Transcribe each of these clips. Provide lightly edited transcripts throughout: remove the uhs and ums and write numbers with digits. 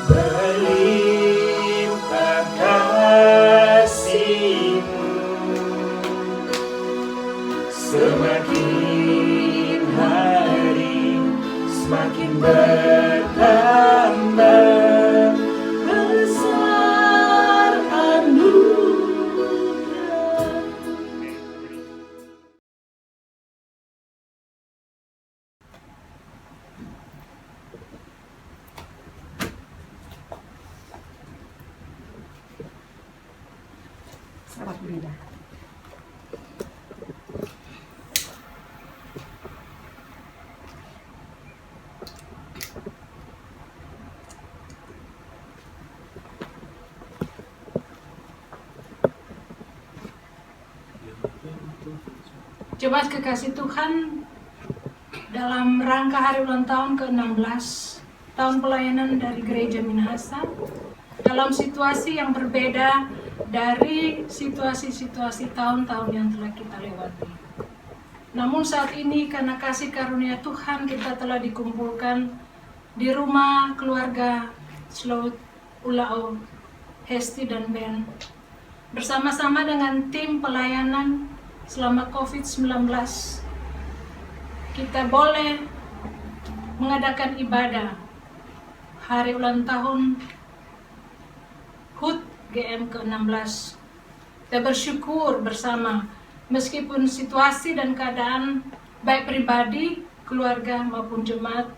berlimpah kasih-Mu, semakin hari semakin bertambah besar anugerah. Selamat beribadah. Jemaat kekasih Tuhan, dalam rangka hari ulang tahun ke-16 tahun pelayanan dari Gereja Minahasa, dalam situasi yang berbeda dari situasi-situasi tahun-tahun yang telah kita lewati. Namun saat ini karena kasih karunia Tuhan, kita telah dikumpulkan di rumah keluarga Sloat Ulao, Hesti dan Ben, bersama-sama dengan tim pelayanan selama COVID-19. Kita boleh mengadakan ibadah hari ulang tahun HUT GM ke-16. Kita bersyukur bersama, meskipun situasi dan keadaan baik pribadi, keluarga maupun jemaat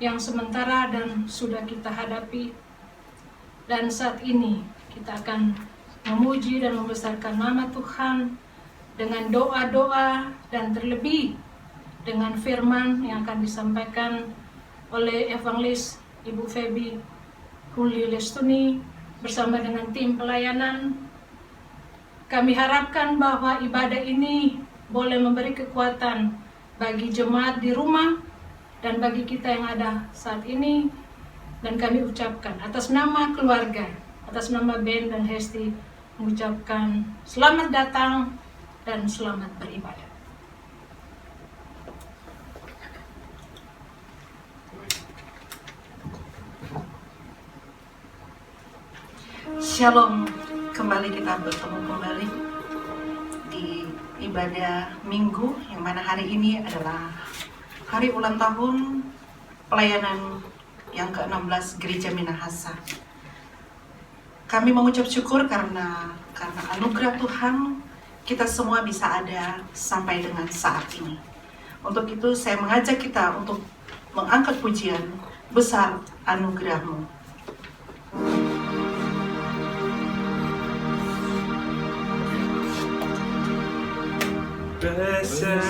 yang sementara dan sudah kita hadapi. Dan saat ini kita akan memuji dan membesarkan nama Tuhan dengan doa-doa dan terlebih dengan firman yang akan disampaikan oleh Evangelis Ibu Febi Huli Lestuni bersama dengan tim pelayanan. Kami harapkan bahwa ibadah ini boleh memberi kekuatan bagi jemaat di rumah dan bagi kita yang ada saat ini. Dan kami ucapkan atas nama keluarga, atas nama Ben dan Hesti, mengucapkan selamat datang dan selamat beribadah. Shalom, kembali kita bertemu kembali di ibadah minggu, yang mana hari ini adalah hari ulang tahun pelayanan yang ke-16 Gereja Minahasa. Kami mengucap syukur karena anugerah Tuhan kita semua bisa ada sampai dengan saat ini. Untuk itu saya mengajak kita untuk mengangkat pujian besar anugerah-Mu. Besar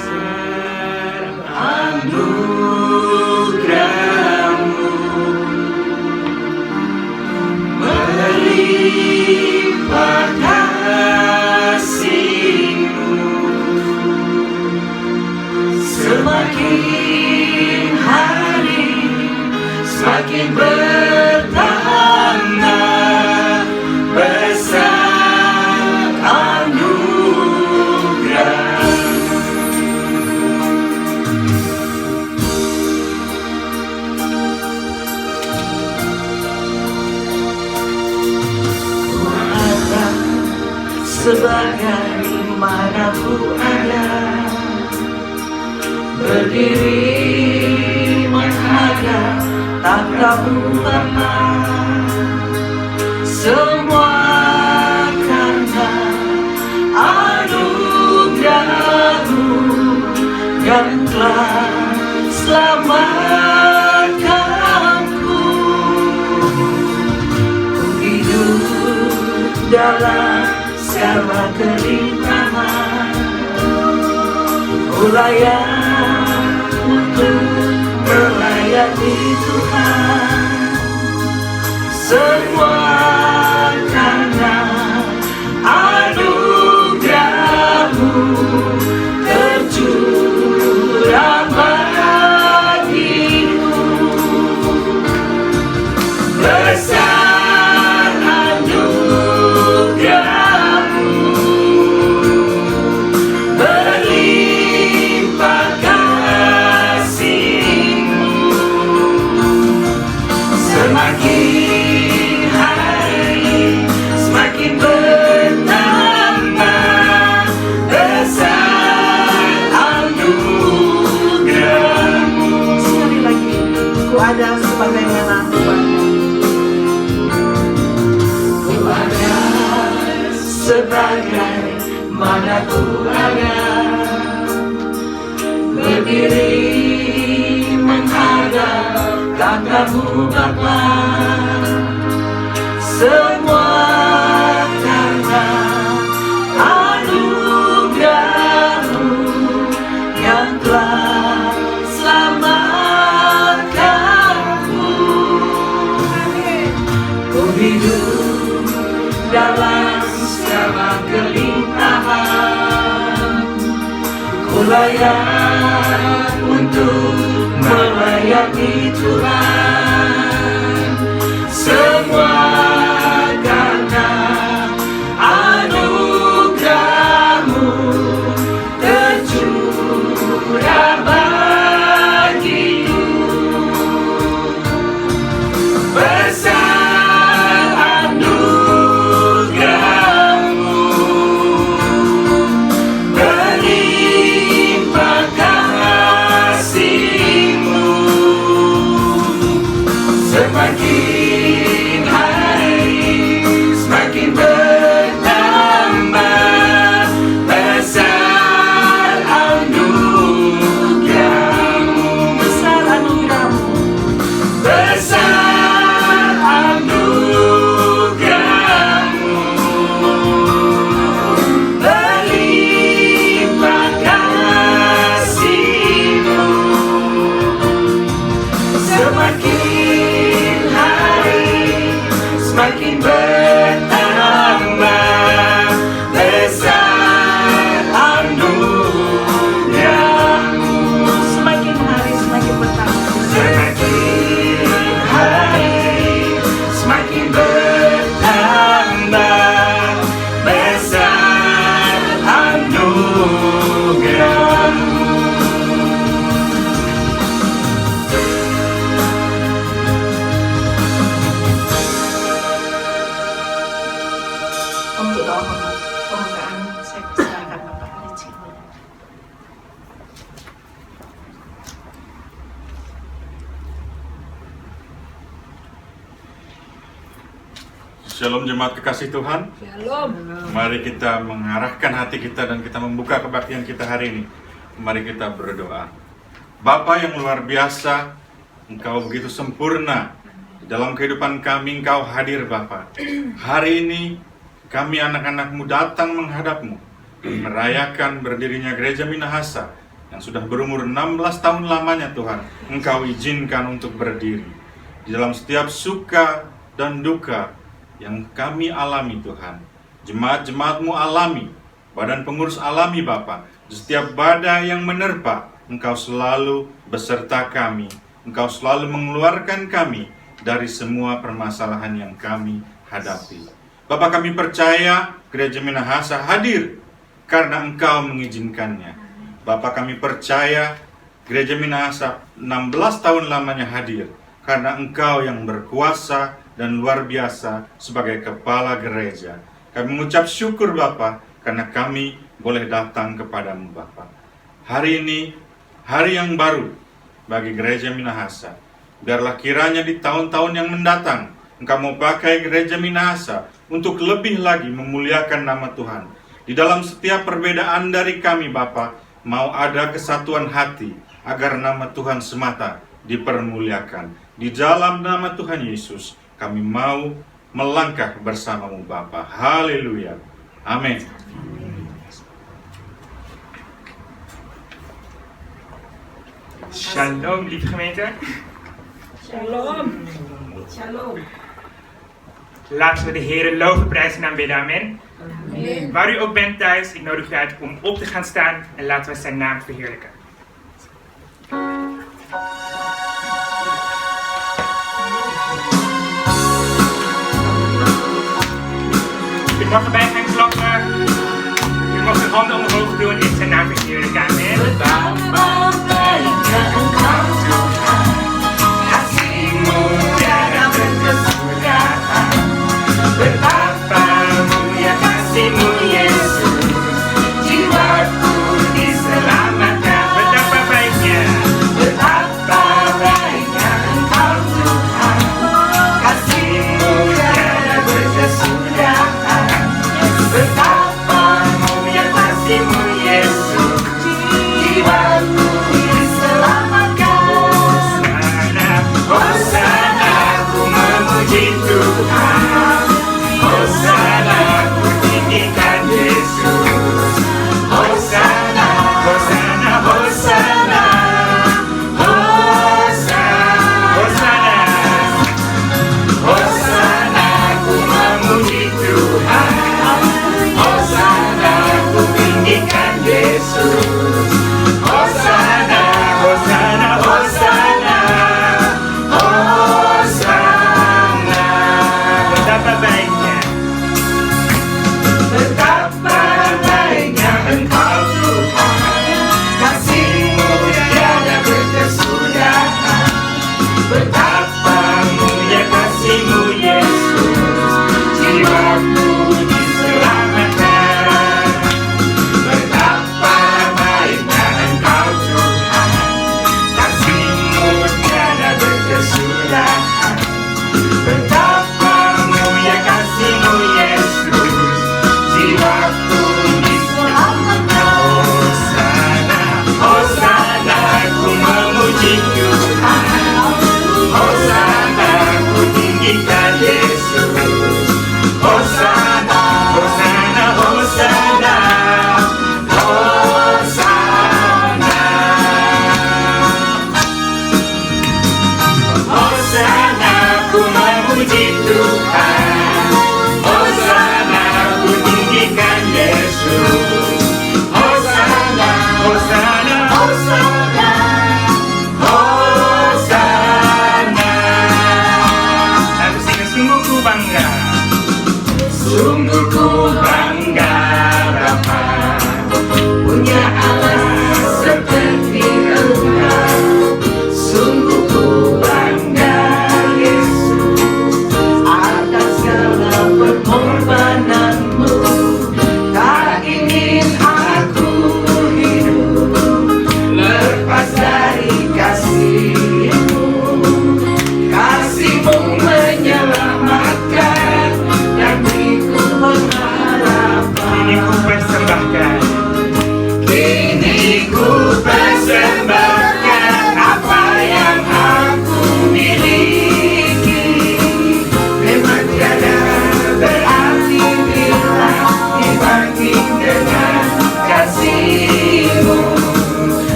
anugerah-Mu, melimpah kasih-Mu, semakin hari semakin bertambah besar anugerah. Sebagaimana ku ada, berdiri menghadap tatap-Mu Bapa, semua karena anugerah-Mu yang telah selamatkanku. Ku hidup dalam segala kelimpahan, ku layak untuk melayani Tuhan. Semua karena anugerah-Mu tercurah bagiku. Besar anugerah-Mu, berlimpah kasih. ada sebagaimana Tuhan. Ku ada sebagaimana ku ada, berdiri menghadap tatamu Bapa. Semua karena anugerah-Mu yang telah selamatkanku. Ku hidup dalam segala kelimpahan, ku layak untuk melayani Tuhan. Semua karena anugerah-Mu tercurah bagiku. Besar anugerah-Mu, berlimpah kasih-Mu. Semakin hari semakin bertambah, besar anugerah-Mu, Besar anugerah-Mu, besar anugerah-Mu, berlimpah kasih-Mu. Semakin hari semakin bertambah, besar anugerah-Mu. semakin hari semakin bertambah. Semakin hari semakin bertambah, besar anugerah-Mu. Untuk doa pembukaan, saya persilakan Bapak Ali Cibul. Shalom jemaat kekasih Tuhan. Shalom. Mari kita mengarahkan hati kita dan kita membuka kebaktian kita hari ini. Mari kita berdoa. Bapa yang luar biasa, Engkau begitu sempurna. Dalam kehidupan kami Engkau hadir Bapa. Hari ini kami anak-anak-Mu datang menghadap-Mu, merayakan berdirinya Gereja Minahasa yang sudah berumur 16 tahun lamanya Tuhan. Engkau izinkan untuk berdiri. Di dalam setiap suka dan duka yang kami alami Tuhan, jemaat-jemaat-Mu alami, badan pengurus alami Bapa. Di setiap badai yang menerpa, Engkau selalu beserta kami. Engkau selalu mengeluarkan kami dari semua permasalahan yang kami hadapi. Bapa, kami percaya Gereja Minahasa hadir karena Engkau mengizinkannya. Bapa, kami percaya Gereja Minahasa 16 tahun lamanya hadir karena Engkau yang berkuasa dan luar biasa sebagai kepala gereja. Kami mengucap syukur Bapa karena kami boleh datang kepadamu Bapa. Hari ini hari yang baru bagi Gereja Minahasa. Biarlah kiranya di tahun-tahun yang mendatang Engkau mau pakai Gereja Minahasa untuk lebih lagi memuliakan nama Tuhan. Di dalam setiap perbedaan dari kami Bapa, mau ada kesatuan hati agar nama Tuhan semata dipermuliakan. Di dalam nama Tuhan Yesus kami mau melangkah bersamamu Bapa. Haleluya. Amin. Shalom, lieve gemeente. Shalom. Shalom. Laten we de Heer loven, prijzen en aanbidden. Amen. Amen. Waar u ook bent thuis, ik nodig u uit om op te gaan staan en laten we zijn naam verheerlijken. U mag erbij gaan klappen. U mag uw handen omhoog doen en zijn naam verheerlijken. Amen. Betapa baiknya Engkau Tuhan, kasih-Mu tiada berkesudahan. Betapa mulia kasih-Mu Yesus, jiwaku diselamatkan. Betapa baiknya. Betapa baiknya Engkau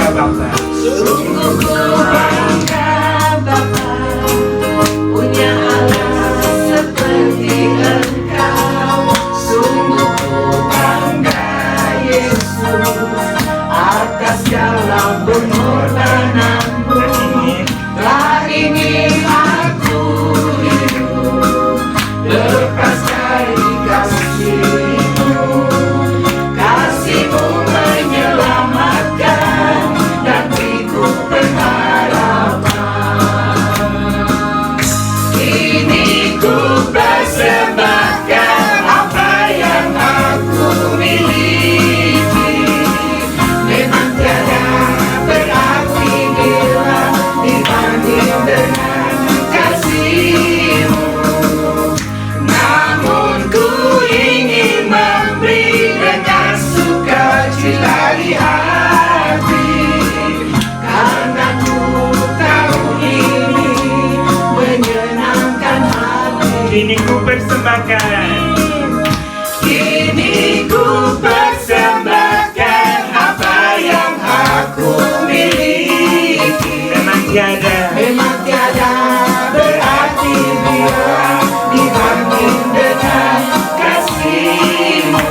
bangga Bapa. Sungguh ku bangga Bapa, punya anak seperti Engkau. Sungguh ku bangga Yesus, atas segala pengorbananmu. Telah ingin aku hidup lepas dari kasih-Mu. Kasih-Mu menyelamatkan dan beriku pengharapan. Kini ku persembahkan apa yang aku miliki. Memang tiada berarti bila dibanding dengan kasih-Mu. Namun ku ingin memberi dengan sukacita di hati, karena ku tahu ini menyenangkan hati. Kini ku persembahkan. Kini ku persembahkan apa yang aku miliki. Memang tiada Berarti bila dibanding dengan kasih-Mu.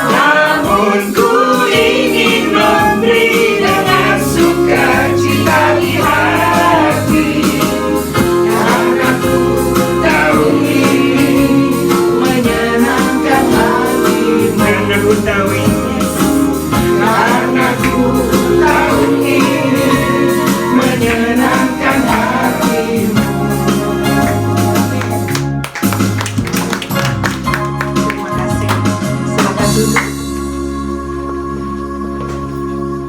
Namun ku ingin memberi dengan sukacita di hati, karena ku tahu ini menyenangkan hati-Mu. karena ku tahu ini. Karena ku tahu ini menyenangkan hati-Mu. Terima kasih. Silakan duduk.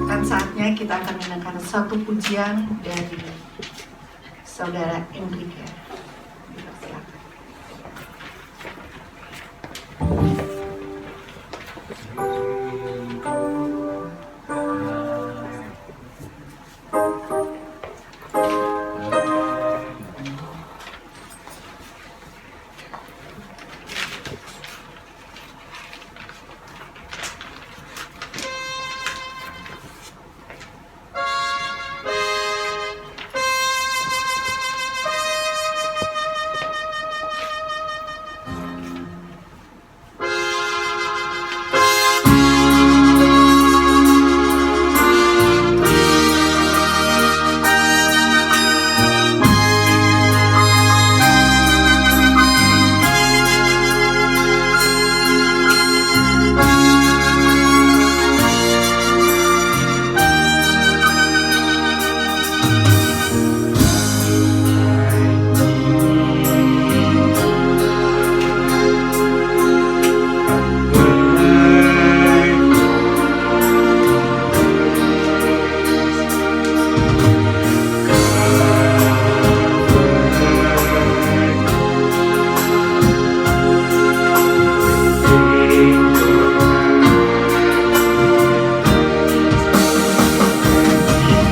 Dan saatnya kita akan mendengarkan satu pujian dari Saudara Enrique. Silakan.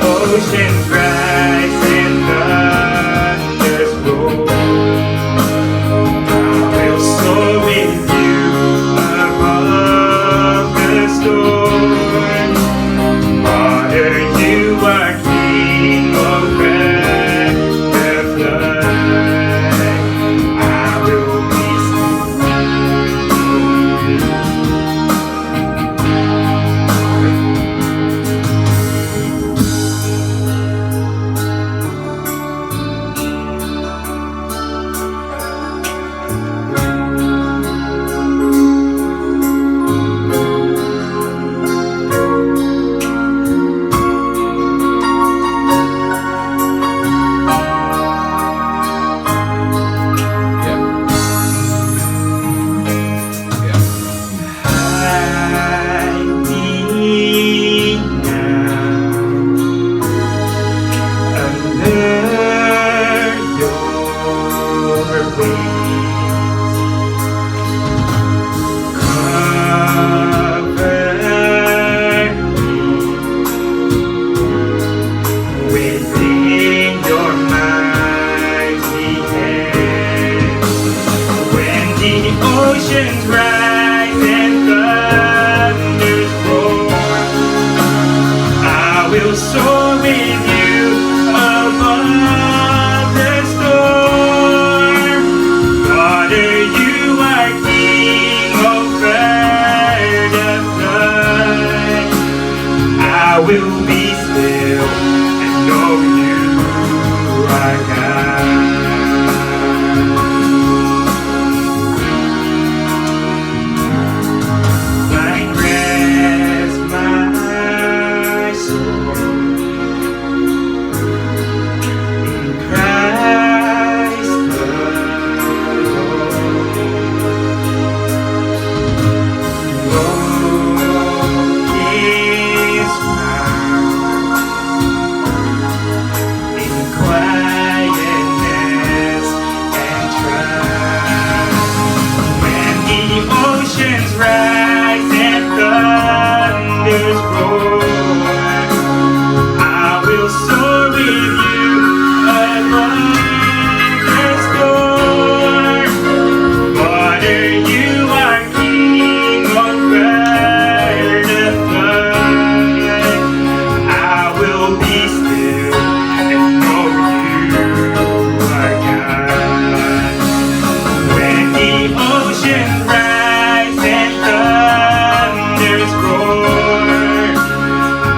Oceans rise and thunders roll. I will soar with you above the storm. Father, you are King over the flood. I will be still. will soar with you above the storm. Father, you are King over the flood. I will be still and know you are God. Find rest, my soul, in Christ alone. Walk His path in quietness and trust. When the oceans rise and thunders roar, I will soar with you above the storm. Father, you are King over the flood. I will be still and know you are God. When the oceans rise and thunders roar,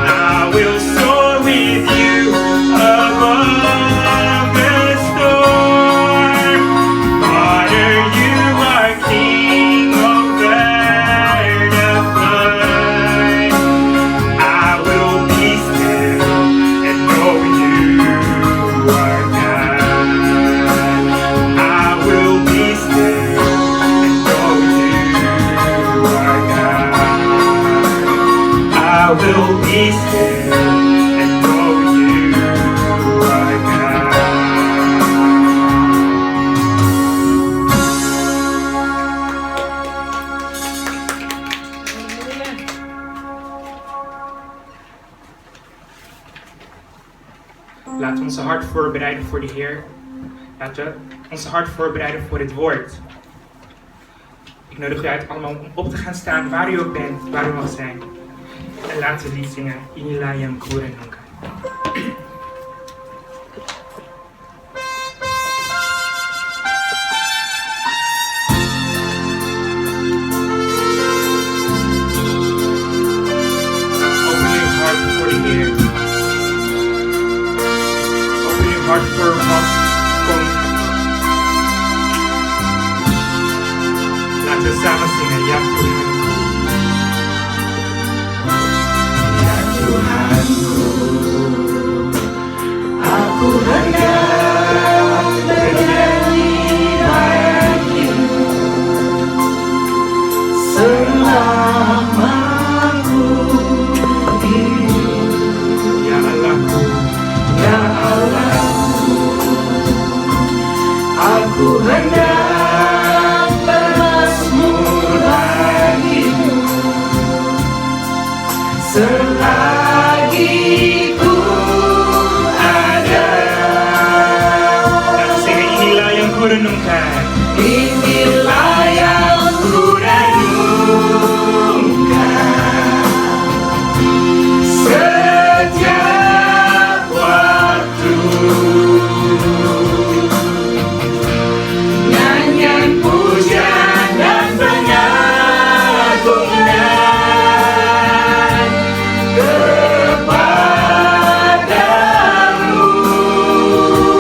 I will soar with you above the storm. Father, you are King over the flood. I will be still and know you are God. I will be still and know you are God. I will be still and know you are God. Laten we onze hart voorbereiden voor de Heer. Laten we onze hart voorbereiden voor het woord. Ik nodig u uit allemaal om op te gaan staan waar u ook bent, waar u mag zijn. En laten we lied zingen. Inilah yang kurenungkan. Open your heart for the Heer. Open your heart for wat komt. Laten we samen zingen. Ja, Tuhan. Aku hendak bernyanyi bagimu selama ku hidup. Ya Allahku, Ya Allahku, aku hendak bermazmur bagimu selagi ku ada. laten we zingen. Inilah yang kurenungkan. Inilah yang ku renungkan setiap waktu. Nyanyian pujian dan pengagungan kepadamu.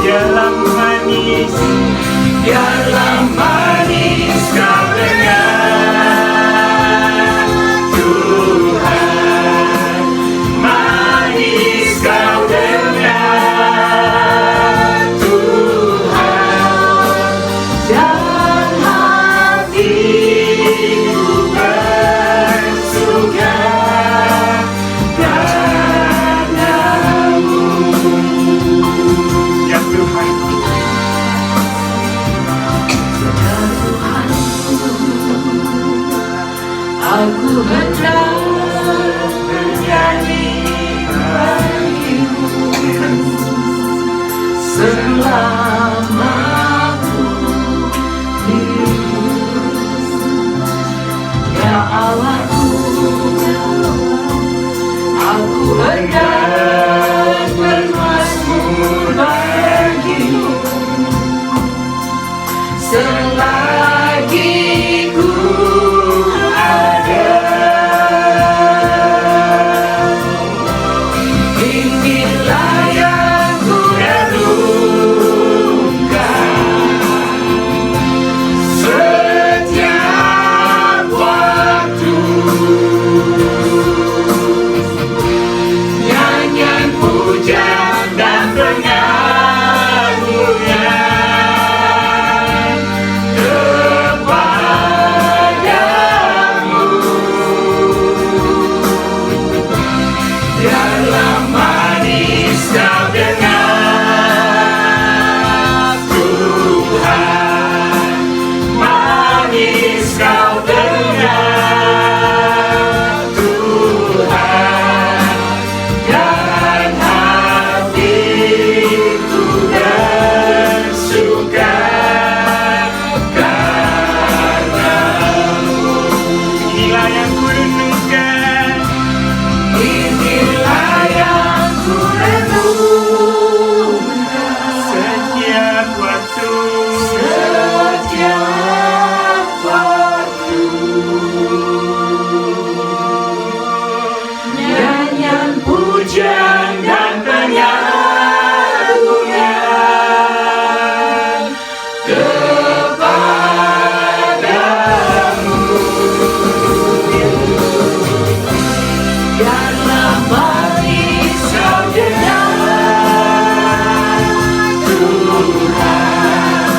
Biarlah ku manis. Biarlah Biarlah manis kau dengar Tuhan, manis kau dengar Tuhan, dan hatiku bersuka karena-Mu. Inilah yang ku renungkan, Inilah yang ku renungkan setiap waktu. setiap waktu. Nyanyian pujian dan penyanyian kepadamu. Biarlah manis kau dengar Tuhan,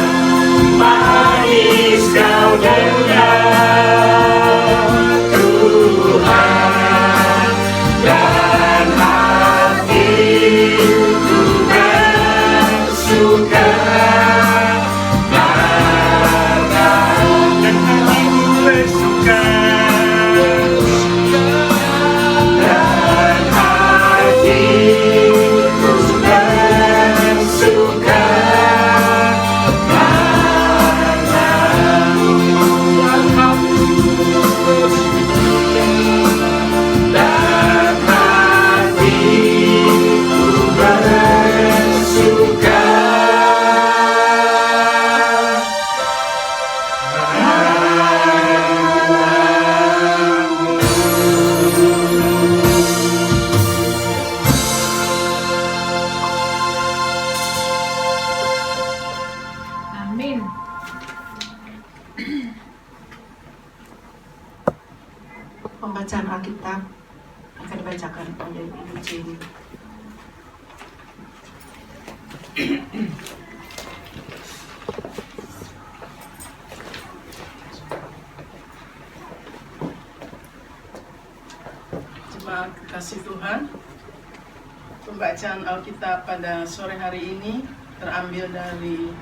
manis kau dengar Tuhan, dan hatiku bersuka Dan hatiku bersuka, dan hatiku bersuka dan hatiku bersuka. Amin. Pembacaan Alkitab akan dibacakan oleh Ibu Jenny. Jemaat kekasih Tuhan, pembacaan Alkitab pada sore hari ini terambil dari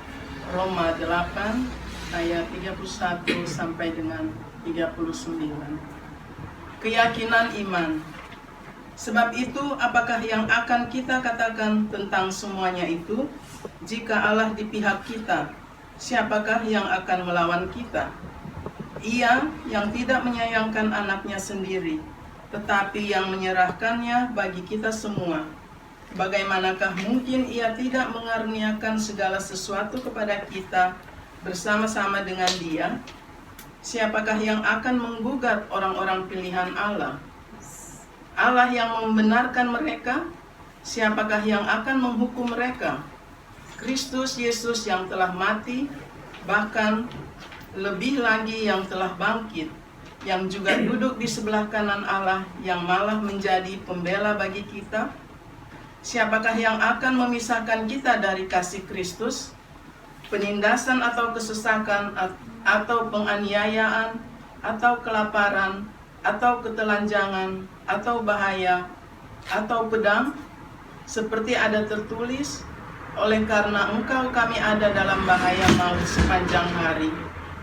Roma 8 ayat 31 sampai dengan 39. Keyakinan iman. Sebab itu, apakah yang akan kita katakan tentang semuanya itu? Jika Allah di pihak kita, siapakah yang akan melawan kita? Ia yang tidak menyayangkan anaknya sendiri, tetapi yang menyerahkannya bagi kita semua. Bagaimanakah mungkin ia tidak mengaruniakan segala sesuatu kepada kita bersama-sama dengan Dia? Siapakah yang akan menggugat orang-orang pilihan Allah? Allah yang membenarkan mereka, siapakah yang akan menghukum mereka? Kristus Yesus yang telah mati, bahkan lebih lagi yang telah bangkit, yang juga duduk di sebelah kanan Allah, yang malah menjadi pembela bagi kita. Siapakah yang akan memisahkan kita dari kasih Kristus? Penindasan atau kesesakan, atau penganiayaan, atau kelaparan, atau ketelanjangan, atau bahaya, atau pedang? Seperti ada tertulis, oleh karena engkau kami ada dalam bahaya maut sepanjang hari.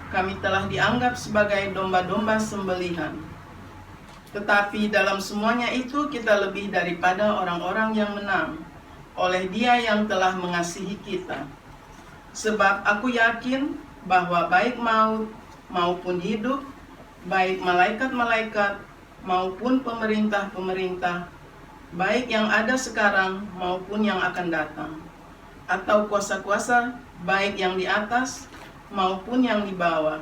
Kami telah dianggap sebagai domba-domba sembelihan. Tetapi dalam semuanya itu kita lebih daripada orang-orang yang menang, oleh Dia yang telah mengasihi kita. Sebab aku yakin bahwa baik maut maupun hidup, baik malaikat-malaikat maupun pemerintah-pemerintah, baik yang ada sekarang maupun yang akan datang, atau kuasa-kuasa, baik yang di atas maupun yang di bawah,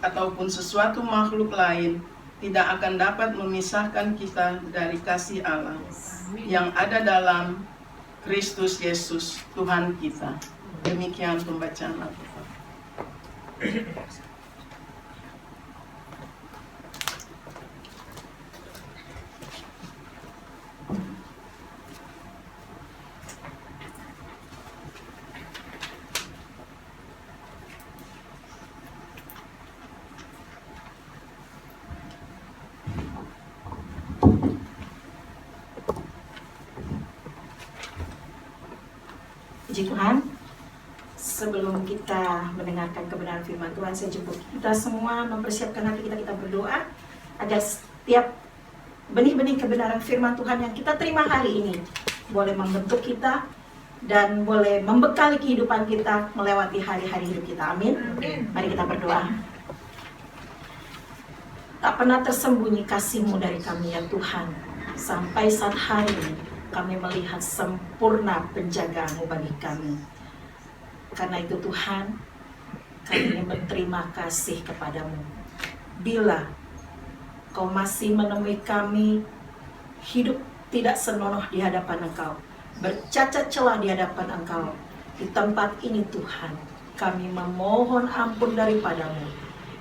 ataupun sesuatu makhluk lain, tidak akan dapat memisahkan kita dari kasih Allah yang ada dalam Kristus Yesus Tuhan kita. Demikian pembacaan Alkitab. Puji Tuhan. Sebelum kita mendengarkan kebenaran firman Tuhan, saya jemput kita semua mempersiapkan hati kita berdoa agar setiap benih-benih kebenaran firman Tuhan yang kita terima hari ini boleh membentuk kita dan boleh membekali kehidupan kita melewati hari-hari hidup kita. Amin. Mari kita berdoa. Tak pernah tersembunyi kasih-Mu dari kami ya Tuhan. Sampai saat hari ini kami melihat sempurna penjagaan-Mu bagi kami. Karena itu Tuhan, kami ingin berterima kasih kepadamu. Bila Kau masih menemui kami hidup tidak senonoh di hadapan Engkau, bercacat celah di hadapan Engkau, di tempat ini Tuhan, kami memohon ampun daripadamu.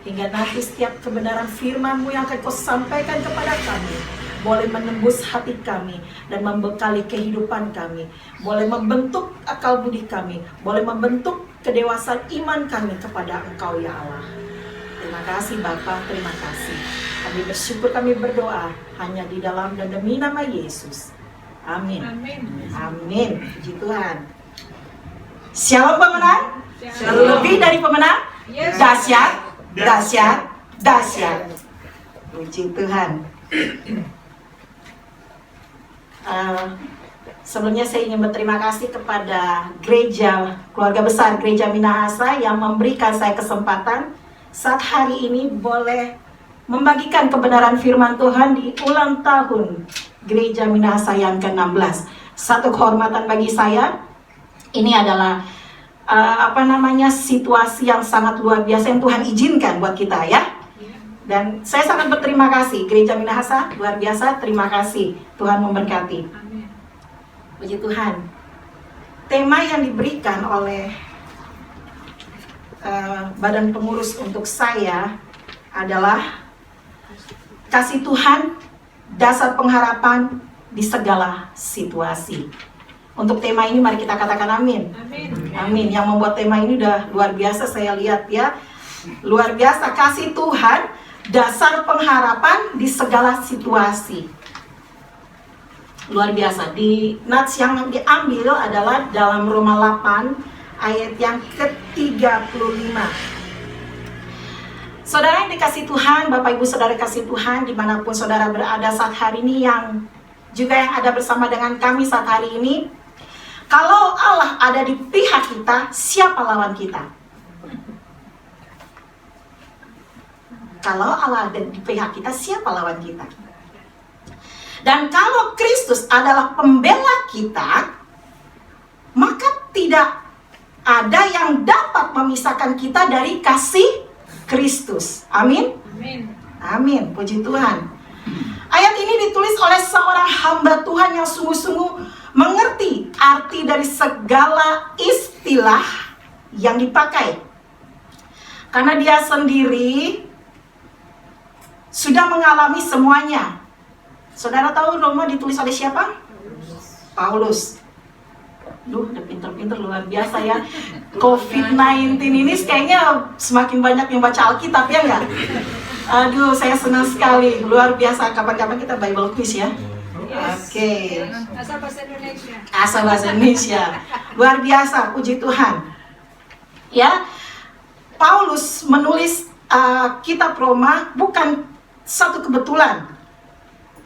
Hingga nanti setiap kebenaran firman-Mu yang akan Kau sampaikan kepada kami boleh menembus hati kami dan membekali kehidupan kami, boleh membentuk akal budi kami, boleh membentuk kedewasaan iman kami kepada Engkau ya Allah. Terima kasih Bapa, terima kasih. Kami bersyukur, kami berdoa hanya di dalam dan demi nama Yesus. Amin. Amin. Amin. Puji Tuhan. Shalom pemenang. Shalom. Lebih dari pemenang. Yes. Dahsyat, dahsyat, dahsyat. Puji Tuhan. Sebelumnya saya ingin berterima kasih kepada gereja, keluarga besar Gereja Minahasa yang memberikan saya kesempatan saat hari ini boleh membagikan kebenaran firman Tuhan di ulang tahun Gereja Minahasa yang ke-16. Satu kehormatan bagi saya. Ini adalah situasi yang sangat luar biasa yang Tuhan izinkan buat kita ya. Dan saya sangat berterima kasih Gereja Minahasa, luar biasa, terima kasih. Tuhan memberkati. Amin. Puji Tuhan. Tema yang diberikan oleh badan pengurus untuk saya adalah kasih Tuhan, dasar pengharapan di segala situasi. Untuk tema ini mari kita katakan amin. Amin. Amin. Yang membuat tema ini udah luar biasa, saya lihat ya. Luar biasa, kasih Tuhan, dasar pengharapan di segala situasi. Luar biasa. Di nats yang diambil adalah dalam Roma 8 ayat yang ke-35. Saudara yang dikasih Tuhan, Bapak Ibu Saudara kasih Tuhan, dimanapun saudara berada saat hari ini, yang juga yang ada bersama dengan kami saat hari ini, kalau Allah ada di pihak kita, siapa lawan kita? Kalau Allah ada di pihak kita, siapa lawan kita? Dan kalau Kristus adalah pembela kita, maka tidak ada yang dapat memisahkan kita dari kasih Kristus. Amin. Amin. Amin. Puji Tuhan. Ayat ini ditulis oleh seorang hamba Tuhan yang sungguh-sungguh mengerti arti dari segala istilah yang dipakai. Karena dia sendiri sudah mengalami semuanya. Saudara tahu Roma ditulis oleh siapa? Paulus. Duh, udah pinter-pinter luar biasa ya. COVID-19 ini kayaknya semakin banyak yang baca Alkitab ya enggak? Aduh, saya senang sekali. Luar biasa. Kapan-kapan kita Bible quiz ya. Oke. Asal bahasa Indonesia. Asal bahasa Indonesia. Luar biasa, puji Tuhan. Ya, Paulus menulis kitab Roma bukan satu kebetulan.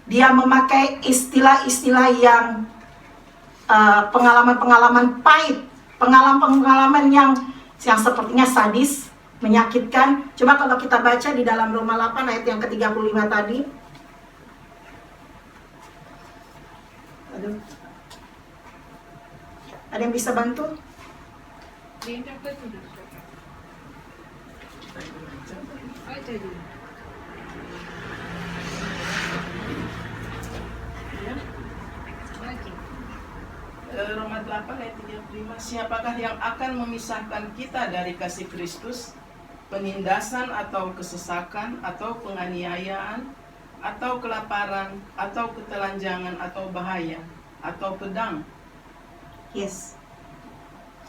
Dia memakai istilah-istilah yang pengalaman-pengalaman pahit, pengalaman-pengalaman yang sepertinya sadis, menyakitkan. Coba kalau kita baca di dalam Roma 8 ayat yang ke-35 tadi. Aduh. Ada yang bisa bantu? Roma 8 ayat 35. Siapakah yang akan memisahkan kita dari kasih Kristus? Penindasan atau kesesakan atau penganiayaan atau kelaparan atau ketelanjangan atau bahaya atau pedang? Yes.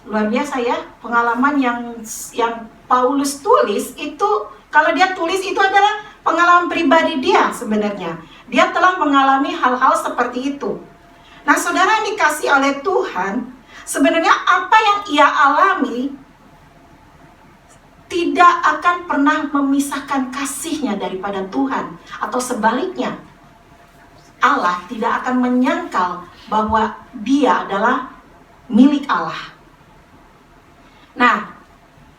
Luar biasa ya, pengalaman yang Paulus tulis itu, kalau dia tulis itu adalah pengalaman pribadi dia sebenarnya. Dia telah mengalami hal-hal seperti itu. Nah, saudara yang dikasih oleh Tuhan, sebenarnya apa yang ia alami tidak akan pernah memisahkan kasihnya daripada Tuhan. Atau sebaliknya, Allah tidak akan menyangkal bahwa dia adalah milik Allah. Nah,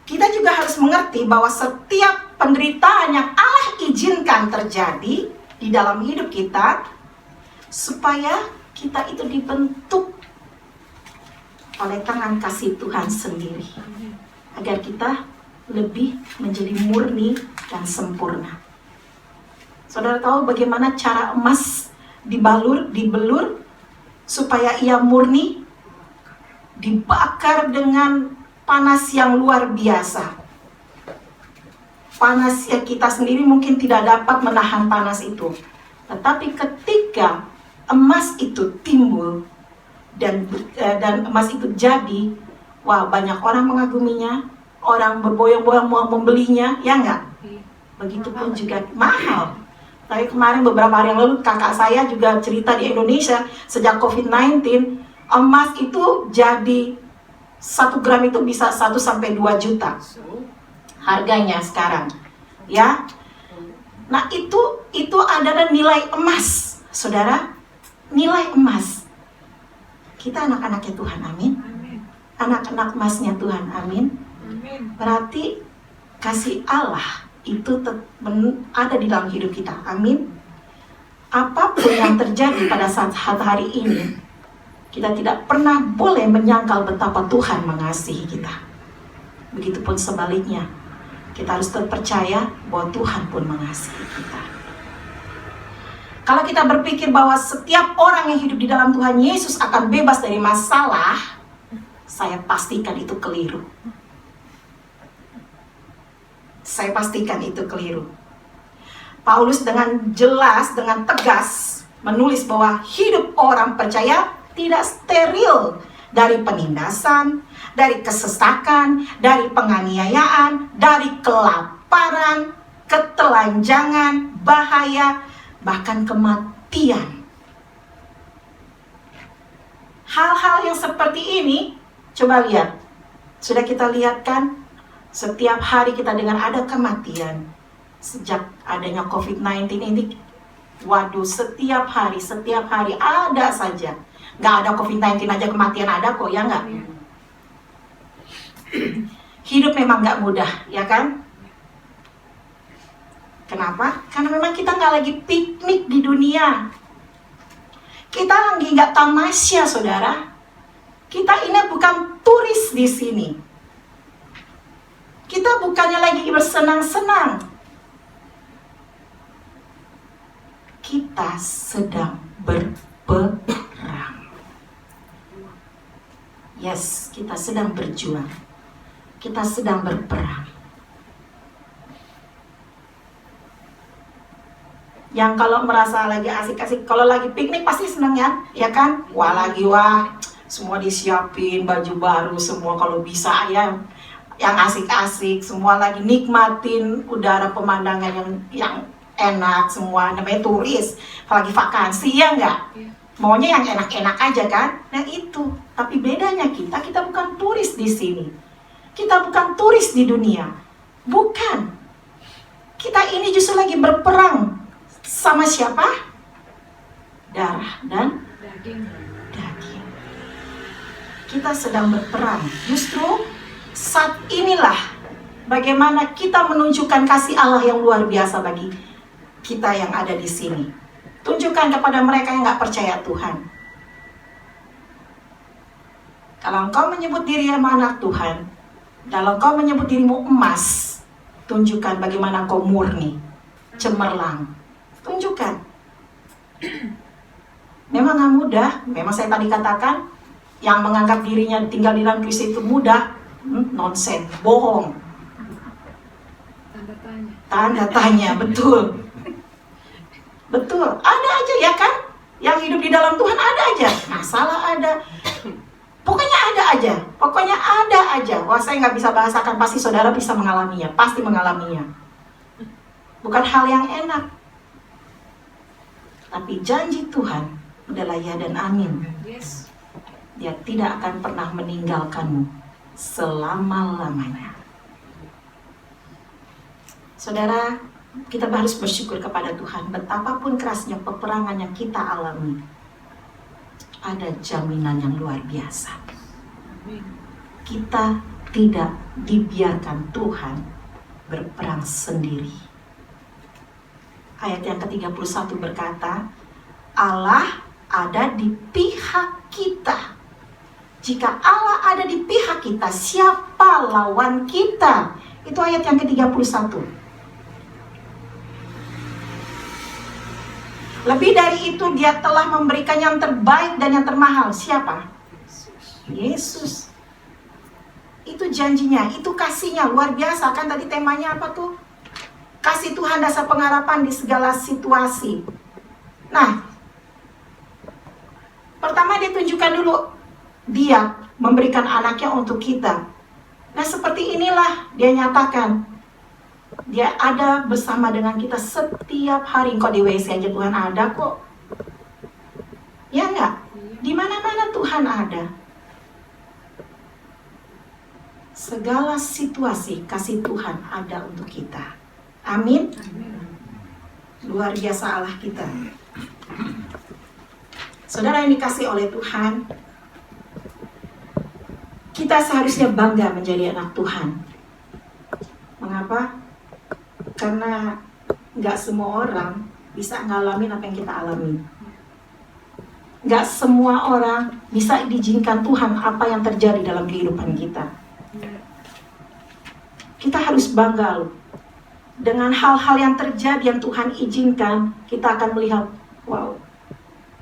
kita juga harus mengerti bahwa setiap penderitaan yang Allah izinkan terjadi di dalam hidup kita, supaya kita itu dibentuk oleh tangan kasih Tuhan sendiri, agar kita lebih menjadi murni dan sempurna. Saudara tahu bagaimana cara emas dibelur supaya ia murni? Dibakar dengan panas yang luar biasa. Panas yang kita sendiri mungkin tidak dapat menahan panas itu. Tetapi ketika emas itu timbul dan emas itu jadi, wah, banyak orang mengaguminya. Orang berboyong-boyong mau membelinya, ya enggak? Begitupun juga mahal. Tapi kemarin beberapa hari yang lalu kakak saya juga cerita di Indonesia, sejak COVID-19 emas itu jadi 1 gram itu bisa 1 sampai 2 juta harganya sekarang, ya. Nah itu adalah nilai emas, saudara, nilai emas. Kita anak-anaknya Tuhan, amin. Anak-anak emasnya Tuhan, amin. Berarti kasih Allah itu ada di dalam hidup kita, amin. Apapun yang terjadi pada saat hari ini, kita tidak pernah boleh menyangkal betapa Tuhan mengasihi kita. Begitupun sebaliknya, kita harus terpercaya bahwa Tuhan pun mengasihi kita. Kalau kita berpikir bahwa setiap orang yang hidup di dalam Tuhan Yesus akan bebas dari masalah, saya pastikan itu keliru. Saya pastikan itu keliru. Paulus dengan jelas, dengan tegas menulis bahwa hidup orang percaya tidak steril dari penindasan, dari kesesakan, dari penganiayaan, dari kelaparan, ketelanjangan, bahaya, bahkan kematian. Hal-hal yang seperti ini, coba lihat. Sudah kita lihat kan? Setiap hari kita dengar ada kematian. Sejak adanya COVID-19 ini, waduh, setiap hari ada saja. Nggak ada COVID-19 aja kematian ada kok, ya nggak? Hidup memang nggak mudah, ya kan? Kenapa? Karena memang kita nggak lagi piknik di dunia. Kita lagi nggak tamasya, saudara. Kita ini bukan turis di sini. Kita bukannya lagi bersenang-senang. Kita sedang berperang. Yes, kita sedang berjuang. Kita sedang berperang. Yang kalau merasa lagi asik-asik, kalau lagi piknik pasti senang ya kan? Wah, semua disiapin, baju baru semua kalau bisa ya. Yang asik-asik, semua lagi nikmatin udara pemandangan yang enak semua, namanya turis, apalagi vakansi, ya enggak? Maunya yang enak-enak aja kan? Nah itu, tapi bedanya kita bukan turis di sini. Kita bukan turis di dunia. Bukan. Kita ini justru lagi berperang sama siapa? Darah dan daging. Kita sedang berperang. Justru saat inilah bagaimana kita menunjukkan kasih Allah yang luar biasa bagi kita yang ada di sini. Tunjukkan kepada mereka yang nggak percaya Tuhan. Kalau engkau menyebut dirimu anak Tuhan, kalau engkau menyebut dirimu emas, tunjukkan bagaimana engkau murni, cemerlang. Tunjukkan. Memang nggak mudah. Memang saya tadi katakan, yang menganggap dirinya tinggal di dalam Kristus itu mudah. Nonsen, bohong. Tanda tanya, betul. Betul, ada aja ya kan? Yang hidup di dalam Tuhan ada aja. Masalah ada. Pokoknya ada aja. Wah, saya nggak bisa bahasakan, pasti saudara bisa mengalaminya. Pasti mengalaminya. Bukan hal yang enak. Tapi janji Tuhan adalah ya dan amin. Dia tidak akan pernah meninggalkanmu selama-lamanya. Saudara, kita harus bersyukur kepada Tuhan. Betapapun kerasnya peperangan yang kita alami, ada jaminan yang luar biasa. Kita tidak dibiarkan Tuhan berperang sendiri. Ayat yang ke-31 berkata, Allah ada di pihak kita. Jika Allah ada di pihak kita, siapa lawan kita? Itu ayat yang ke-31. Lebih dari itu, dia telah memberikan yang terbaik dan yang termahal. Siapa? Yesus. Itu janjinya, itu kasihnya, luar biasa. Kan tadi temanya apa tuh? Kasih Tuhan dasar pengharapan di segala situasi. Nah, pertama dia tunjukkan dulu, dia memberikan anaknya untuk kita. Nah, seperti inilah dia nyatakan, dia ada bersama dengan kita setiap hari. Kok di WC aja Tuhan ada kok? Ya enggak? Di mana-mana Tuhan ada. Segala situasi kasih Tuhan ada untuk kita. Amin. Luar biasa Allah kita. Saudara yang dikasih oleh Tuhan, kita seharusnya bangga menjadi anak Tuhan. Mengapa? Karena gak semua orang bisa ngalamin apa yang kita alami. Gak semua orang bisa diizinkan Tuhan apa yang terjadi dalam kehidupan kita. Kita harus bangga loh. Dengan hal-hal yang terjadi yang Tuhan izinkan, kita akan melihat, wow,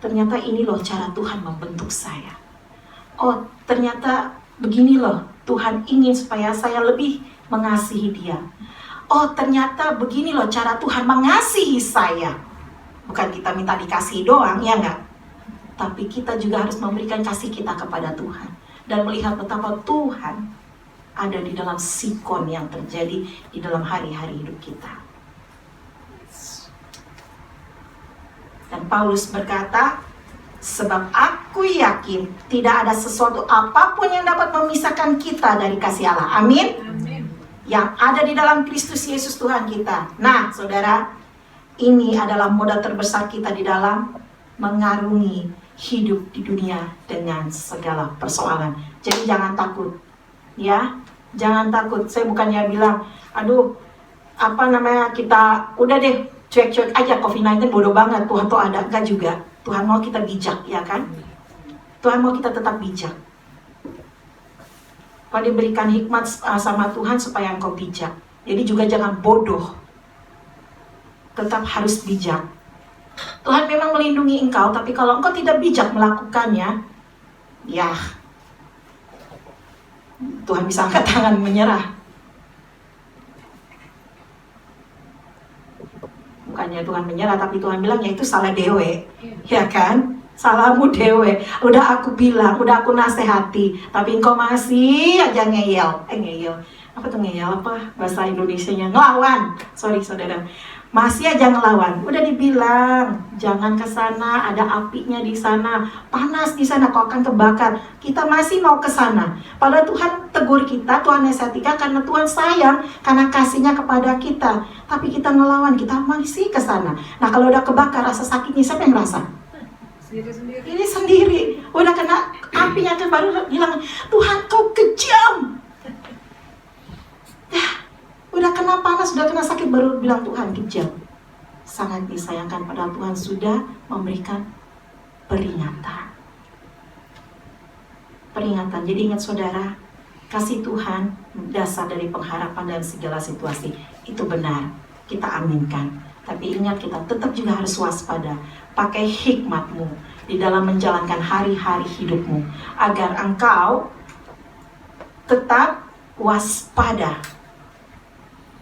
ternyata ini loh cara Tuhan membentuk saya. Oh, ternyata begini loh, Tuhan ingin supaya saya lebih mengasihi dia. Oh, ternyata begini loh cara Tuhan mengasihi saya. Bukan kita minta dikasihi doang, ya enggak? Tapi kita juga harus memberikan kasih kita kepada Tuhan. Dan melihat betapa Tuhan ada di dalam sikon yang terjadi di dalam hari-hari hidup kita. Dan Paulus berkata, sebab aku yakin tidak ada sesuatu apapun yang dapat memisahkan kita dari kasih Allah. Amin. Yang ada di dalam Kristus Yesus Tuhan kita. Nah, saudara, ini adalah modal terbesar kita di dalam mengarungi hidup di dunia dengan segala persoalan. Jadi jangan takut. Ya, jangan takut. Saya bukannya bilang, aduh, kita udah deh cuek-cuek aja, COVID-19 bodoh banget, Tuhan tuh ada. Enggak juga. Tuhan mau kita bijak, ya kan? Tuhan mau kita tetap bijak. Kau diberikan hikmat sama Tuhan supaya engkau bijak. Jadi juga jangan bodoh. Tetap harus bijak. Tuhan memang melindungi engkau, tapi kalau engkau tidak bijak melakukannya, ya Tuhan bisa angkat tangan menyerah. Bukannya Tuhan menyerah, tapi Tuhan bilang ya itu salah dewe, ya kan? Salahmu dewe. Udah aku bilang, udah aku nasihati, tapi engkau masih aja ngeyel. Ngeyel. Apa tuh ngeyel? Apa bahasa Indonesianya? Ngelawan. Sorry saudara. Masih aja ngelawan. Udah dibilang, jangan ke sana, ada apinya di sana, panas di sana, kau akan kebakar. Kita masih mau ke sana. Padahal Tuhan tegur kita, Tuhan nasihati kita karena Tuhan sayang, karena kasihnya kepada kita. Tapi kita ngelawan, kita masih ke sana. Nah, kalau udah kebakar, rasa sakitnya siapa yang rasa? Ini sendiri. Udah kena apinya tuh baru bilang, Tuhan kau kejam. Ya, udah kena panas, udah kena sakit baru bilang Tuhan kejam. Sangat disayangkan, padahal Tuhan sudah memberikan peringatan. Peringatan. Jadi ingat saudara, kasih Tuhan dasar dari pengharapan dan segala situasi. Itu benar, kita aminkan. Tapi ingat kita tetap juga harus waspada. Pakai hikmatmu di dalam menjalankan hari-hari hidupmu, agar engkau tetap waspada.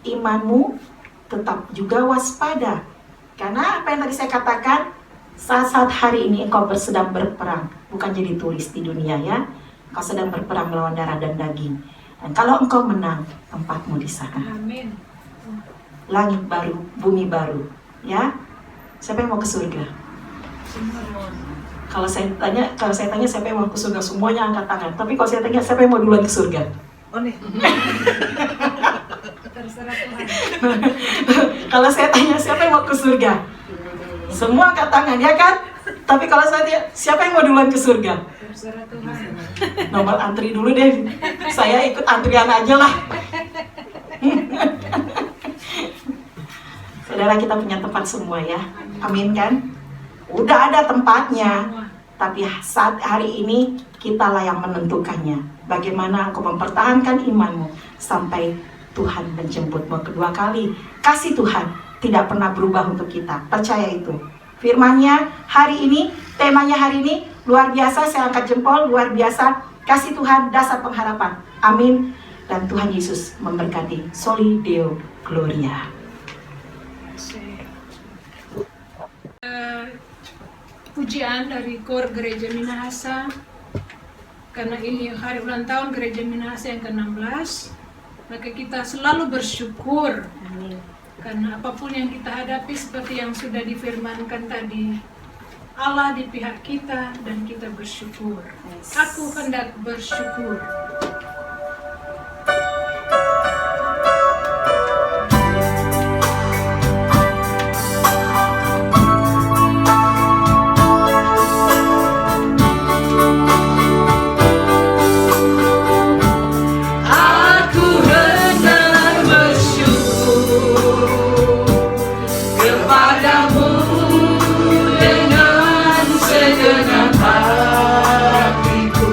Imanmu tetap juga waspada. Karena apa yang tadi saya katakan, saat-saat hari ini engkau sedang berperang, bukan jadi turis di dunia ya. Engkau sedang berperang melawan darah dan daging. Dan kalau engkau menang, tempatmu di sana. Amin. Langit baru, bumi baru, ya. Siapa yang mau ke surga? Kalau saya tanya siapa yang mau ke surga, semuanya angkat tangan. Tapi kalau saya tanya siapa yang mau duluan ke surga? Oh nih. Terserah Tuhan. Kalau saya tanya siapa yang mau ke surga, semua angkat tangan, ya kan? Tapi kalau saya tanya siapa yang mau duluan ke surga, Terserah Tuhan. nomor antri dulu deh. Saya ikut antrian aja lah. Saudara, kita punya tempat semua ya. Amin kan? Udah ada tempatnya. Tapi saat hari ini kitalah yang menentukannya. Bagaimana engkau mempertahankan imanmu sampai Tuhan menjemputmu kedua kali. Kasih Tuhan tidak pernah berubah untuk kita. Percaya itu. Firman-Nya hari ini, temanya hari ini luar biasa. Saya angkat jempol, luar biasa. Kasih Tuhan dasar pengharapan. Amin. Dan Tuhan Yesus memberkati. Soli Deo Gloria. Pujian dari KOR Gereja Minahasa, karena ini hari ulang tahun Gereja Minahasa yang ke-16, maka kita selalu bersyukur. Karena apapun yang kita hadapi seperti yang sudah difirmankan tadi, Allah di pihak kita dan kita bersyukur. Aku hendak bersyukur. Aku hendak bersyukur kepadamu dengan segenap hatiku.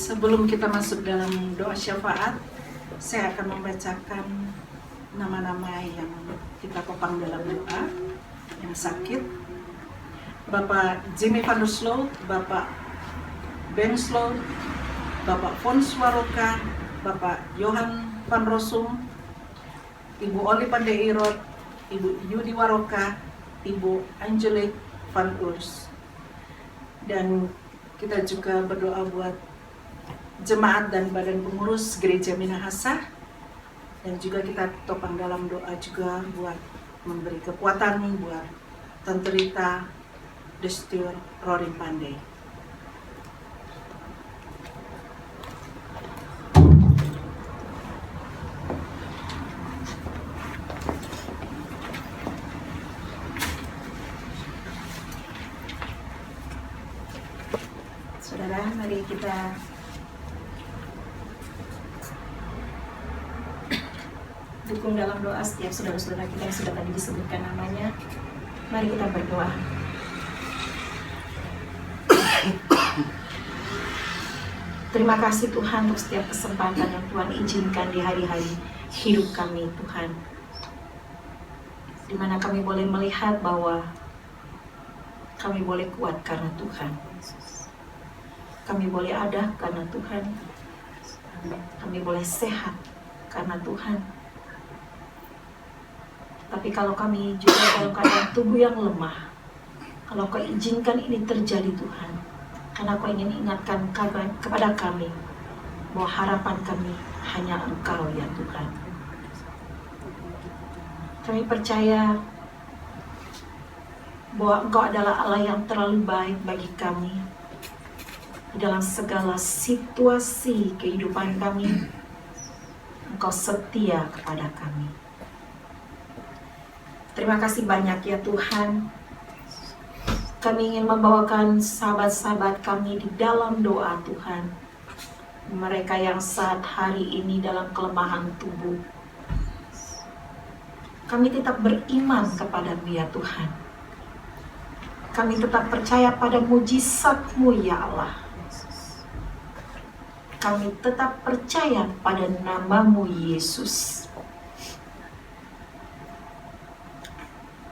Sebelum kita masuk dalam doa syafaat, saya akan membacakan nama-nama yang kita topang dalam doa, yang sakit. Bapak Jimmy van der Sloot, Bapak Ben Sloot, Bapak Fons Waroka, Bapak Johan van Rossum, Ibu Oli Pandeirot, Ibu Yudi Waroka, Ibu Angelique van Urs. Dan kita juga berdoa buat jemaat dan badan pengurus Gereja Minahasa, dan juga kita topang dalam doa juga buat memberi kekuatan buat Tante Rita Destur Rorim Pandey. Saudara, mari kita dukung dalam doa setiap saudara-saudara kita yang sudah tadi disebutkan namanya. Mari kita berdoa. Terima kasih Tuhan untuk setiap kesempatan yang Tuhan izinkan di hari-hari hidup kami, Tuhan, di mana kami boleh melihat bahwa kami boleh kuat karena Tuhan, kami boleh ada karena Tuhan, kami boleh sehat karena Tuhan. Tapi kalau kami juga dalam keadaan tubuh yang lemah, kalau Kau izinkan ini terjadi Tuhan, karena Kau ingin ingatkan kepada kami bahwa harapan kami hanya Engkau ya Tuhan. Kami percaya bahwa Engkau adalah Allah yang terlalu baik bagi kami. Di dalam segala situasi kehidupan kami, Engkau setia kepada kami. Terima kasih banyak ya Tuhan. Kami ingin membawakan sahabat-sahabat kami di dalam doa Tuhan. Mereka yang saat hari ini dalam kelemahan tubuh. Kami tetap beriman kepada-Mu ya Tuhan. Kami tetap percaya pada mujizat-Mu ya Allah. Kami tetap percaya pada nama-Mu Yesus.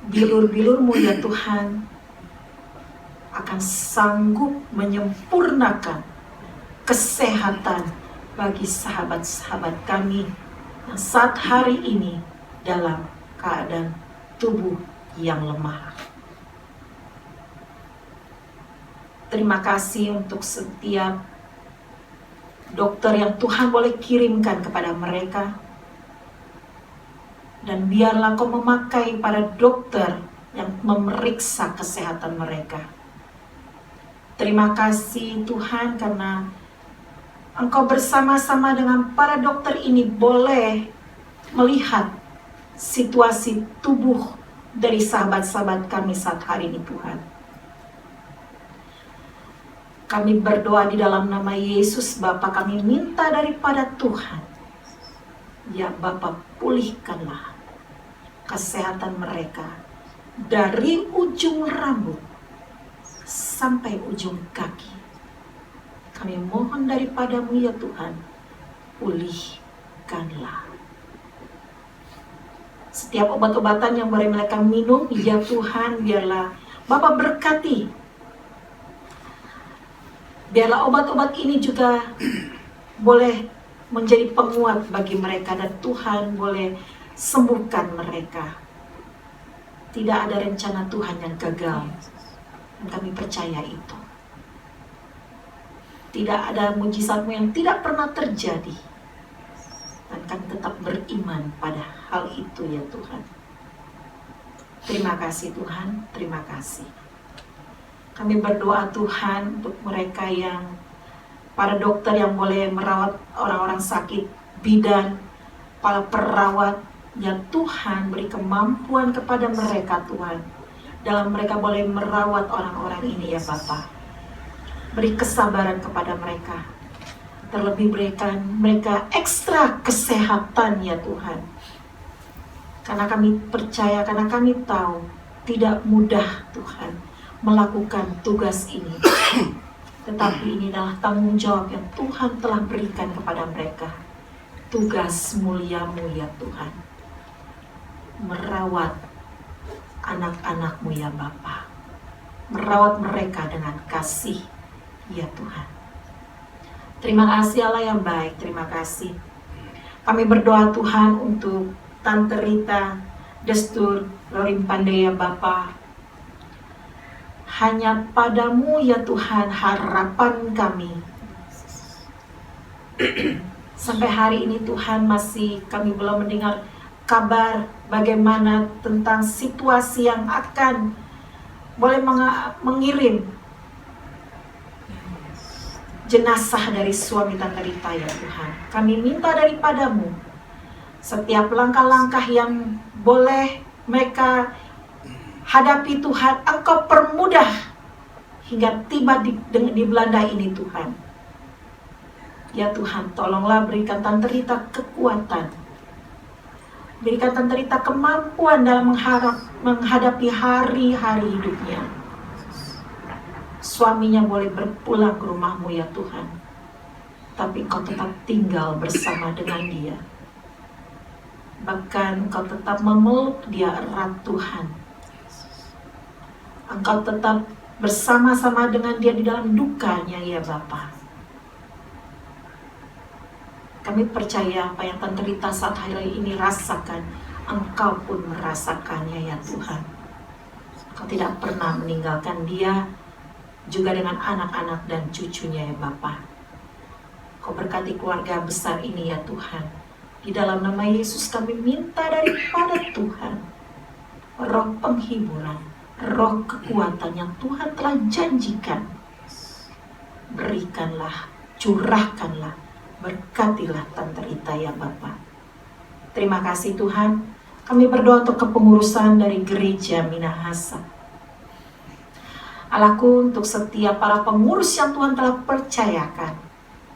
Bilur-bilur-Mu ya Tuhan akan sanggup menyempurnakan kesehatan bagi sahabat-sahabat kami yang saat hari ini dalam keadaan tubuh yang lemah. Terima kasih untuk setiap dokter yang Tuhan boleh kirimkan kepada mereka. Dan biarlah Kau memakai para dokter yang memeriksa kesehatan mereka. Terima kasih Tuhan karena Engkau bersama-sama dengan para dokter ini boleh melihat situasi tubuh dari sahabat-sahabat kami saat hari ini Tuhan. Kami berdoa di dalam nama Yesus Bapa, kami minta daripada Tuhan. Ya Bapa, pulihkanlah kesehatan mereka dari ujung rambut sampai ujung kaki. Kami mohon daripada-Mu ya Tuhan, pulihkanlah. Setiap obat-obatan yang boleh mereka minum, ya Tuhan, biarlah Bapa berkati. Biarlah obat-obat ini juga boleh menjadi penguat bagi mereka dan Tuhan boleh sembuhkan mereka. Tidak ada rencana Tuhan yang gagal, dan kami percaya itu. Tidak ada mujizat-Mu yang tidak pernah terjadi, dan kami tetap beriman pada hal itu ya Tuhan. Terima kasih Tuhan, terima kasih. Kami berdoa Tuhan untuk mereka yang para dokter yang boleh merawat orang-orang sakit, bidan, para perawat, ya Tuhan beri kemampuan kepada mereka Tuhan. Dalam mereka boleh merawat orang-orang ini ya Bapa. Beri kesabaran kepada mereka. Terlebih berikan mereka ekstra kesehatan ya Tuhan. Karena kami percaya, karena kami tahu tidak mudah Tuhan melakukan tugas ini. Tetapi ini adalah tanggung jawab yang Tuhan telah berikan kepada mereka. Tugas muliamu ya Tuhan, merawat anak-anakmu ya Bapa, merawat mereka dengan kasih ya Tuhan. Terima kasih Allah yang baik, terima kasih. Kami berdoa Tuhan untuk Tante Rita, Destur, Lorim Pandey ya Bapa. Hanya padamu ya Tuhan harapan kami. Sampai hari ini Tuhan masih kami belum mendengar kabar bagaimana tentang situasi yang akan boleh mengirim jenazah dari suami Tante Rita ya Tuhan. Kami minta daripadamu setiap langkah-langkah yang boleh mereka hadapi Tuhan, Engkau permudah hingga tiba di Belanda ini Tuhan. Ya Tuhan, tolonglah berikan Tante Rita kekuatan. Berikan Tante Rita kemampuan dalam menghadapi hari-hari hidupnya. Suaminya boleh berpulang ke rumahmu ya Tuhan, tapi Engkau tetap tinggal bersama dengan dia. Bahkan Engkau tetap memeluk dia erat Tuhan. Engkau tetap bersama-sama dengan dia di dalam dukanya ya Bapa. Kami percaya apa yang Tante Rita saat hari ini rasakan, Engkau pun merasakannya ya Tuhan. Engkau tidak pernah meninggalkan dia, juga dengan anak-anak dan cucunya ya Bapa. Kau berkati keluarga besar ini ya Tuhan. Di dalam nama Yesus kami minta daripada Tuhan roh penghiburan, roh kekuatan yang Tuhan telah janjikan. Berikanlah, curahkanlah, berkatilah Tante Rita ya Bapa. Terima kasih Tuhan. Kami berdoa untuk kepengurusan dari gereja Minahasa. Allahku, untuk setiap para pengurus yang Tuhan telah percayakan,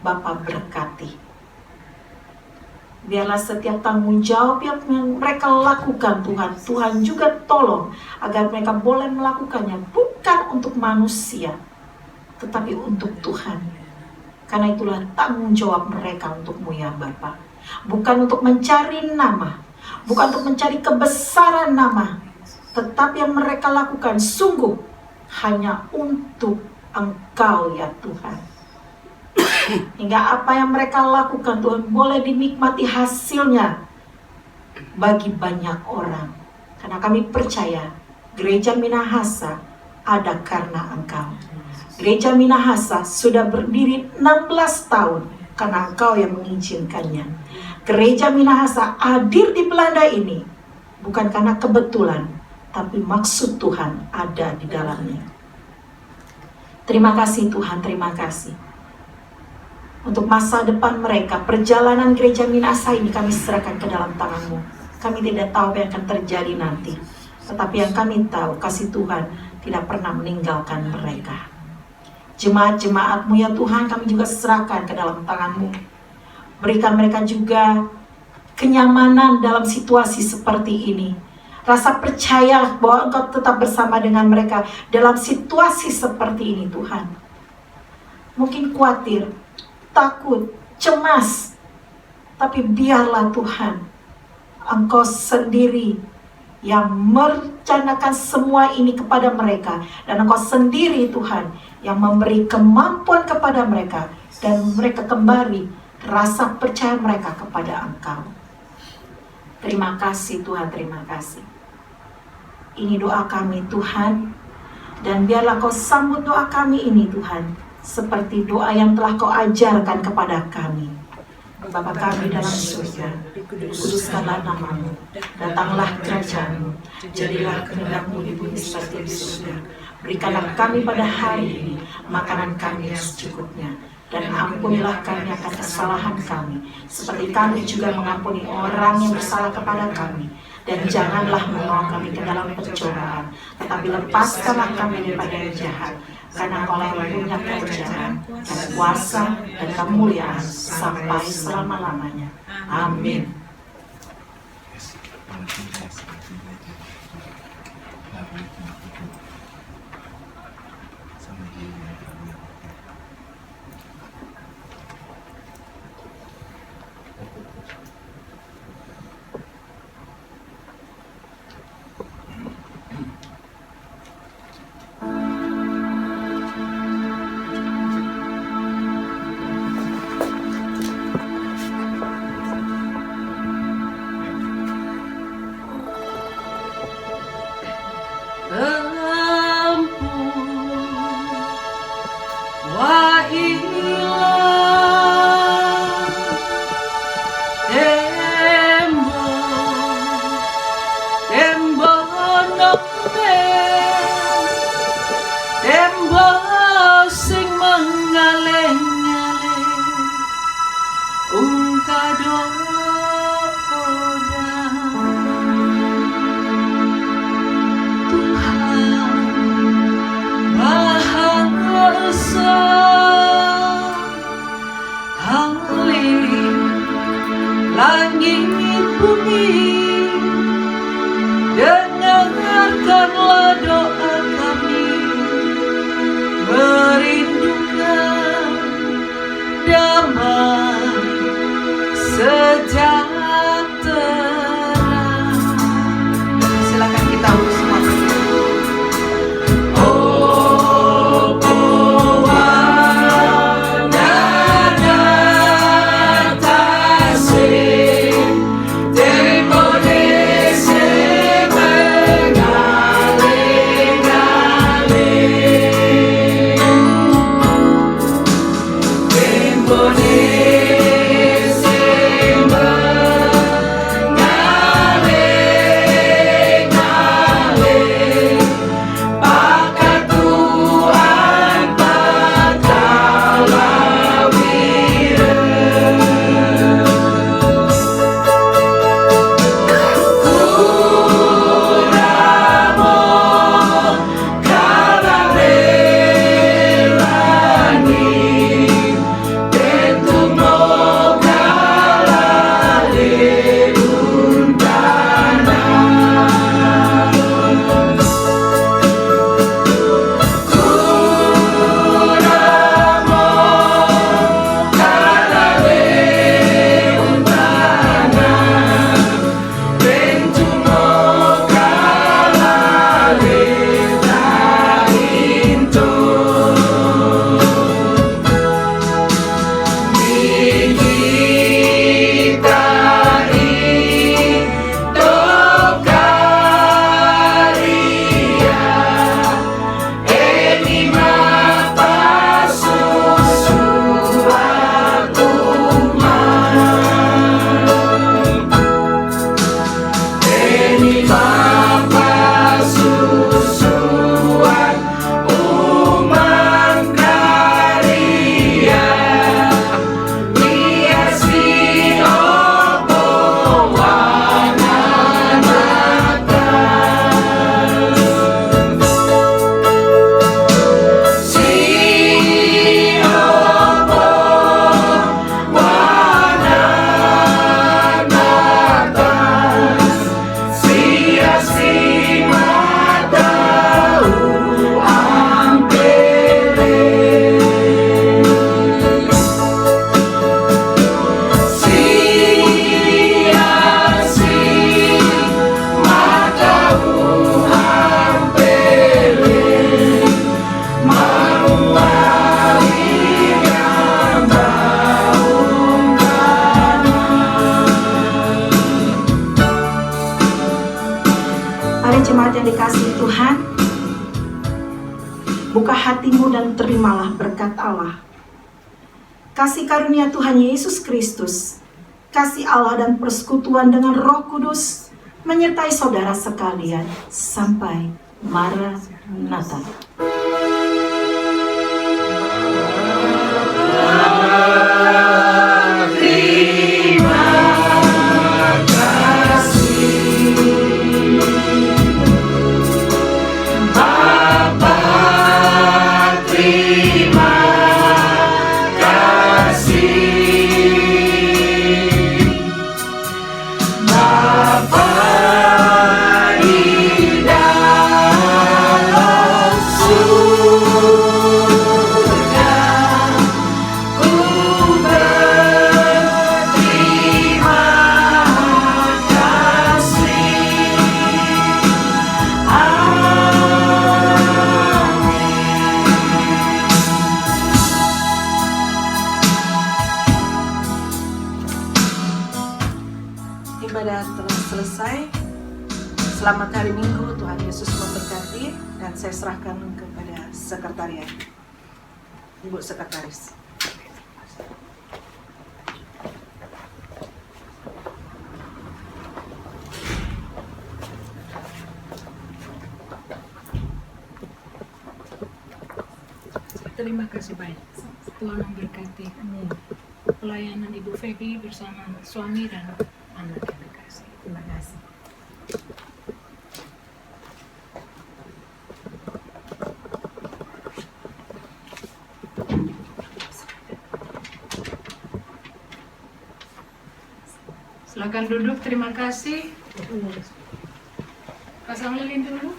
Bapa berkati. Biarlah setiap tanggung jawab yang mereka lakukan Tuhan, Tuhan juga tolong agar mereka boleh melakukannya bukan untuk manusia, tetapi untuk Tuhan. Karena itulah tanggung jawab mereka untukmu ya Bapa. Bukan untuk mencari nama, bukan untuk mencari kebesaran nama, tetapi yang mereka lakukan sungguh hanya untuk Engkau ya Tuhan. Hingga apa yang mereka lakukan Tuhan boleh dinikmati hasilnya bagi banyak orang. Karena kami percaya gereja Minahasa ada karena Engkau. Gereja Minahasa sudah berdiri 16 tahun karena Engkau yang mengizinkannya. Gereja Minahasa hadir di Belanda ini bukan karena kebetulan, tapi maksud Tuhan ada di dalamnya. Terima kasih Tuhan, terima kasih. Untuk masa depan mereka, perjalanan gereja Minahasa ini kami serahkan ke dalam tangan-Mu. Kami tidak tahu apa yang akan terjadi nanti, tetapi yang kami tahu kasih Tuhan tidak pernah meninggalkan mereka. Jemaat-jemaat-Mu ya Tuhan kami juga serahkan ke dalam tangan-Mu. Berikan mereka juga kenyamanan dalam situasi seperti ini. Rasa percaya bahwa Engkau tetap bersama dengan mereka dalam situasi seperti ini Tuhan. Mungkin khawatir, takut, cemas, tapi biarlah Tuhan Engkau sendiri yang merencanakan semua ini kepada mereka, dan Engkau sendiri Tuhan yang memberi kemampuan kepada mereka, dan mereka kembali rasa percaya mereka kepada Engkau. Terima kasih Tuhan, terima kasih. Ini doa kami Tuhan, dan biarlah Kau sambut doa kami ini Tuhan, seperti doa yang telah Kau ajarkan kepada kami. Bapa kami dalam surga, kuduskanlah nama-Mu, datanglah kerajaan-Mu, jadilah kehendak-Mu di bumi seperti di surga. Berikanlah kami pada hari ini makanan kami yang secukupnya, dan ampunilah kami akan kesalahan kami, seperti kami juga mengampuni orang yang bersalah kepada kami. Dan janganlah membawa kami ke dalam pencobaan, tetapi lepaskanlah kami daripada yang jahat. Karena Engkau yang punya kerajaan, dan kuasa, dan kemuliaan sampai selama-lamanya. Amin. wa ilah tembo tembo sing mengaleng-aleng ungkadoda Tuhan Maha Esa langit bumi, dengarkanlah doa kami, merindukan damai sejahtera. Silakan kita urus semua. Jemaat yang dikasihi Tuhan, buka hatimu dan terimalah berkat Allah. Kasih karunia Tuhan Yesus Kristus, kasih Allah dan persekutuan dengan Roh Kudus menyertai saudara sekalian sampai Maranatha. Bapa di dalam surga. Dan saya serahkan kepada sekretariat, Ibu Sekretaris. Terima kasih banyak. Tuhan memberkati pelayanan Ibu Feby bersama suami dan anak. Terima kasih. Terima kasih. Silakan duduk. Terima kasih. Pasang lilin dulu.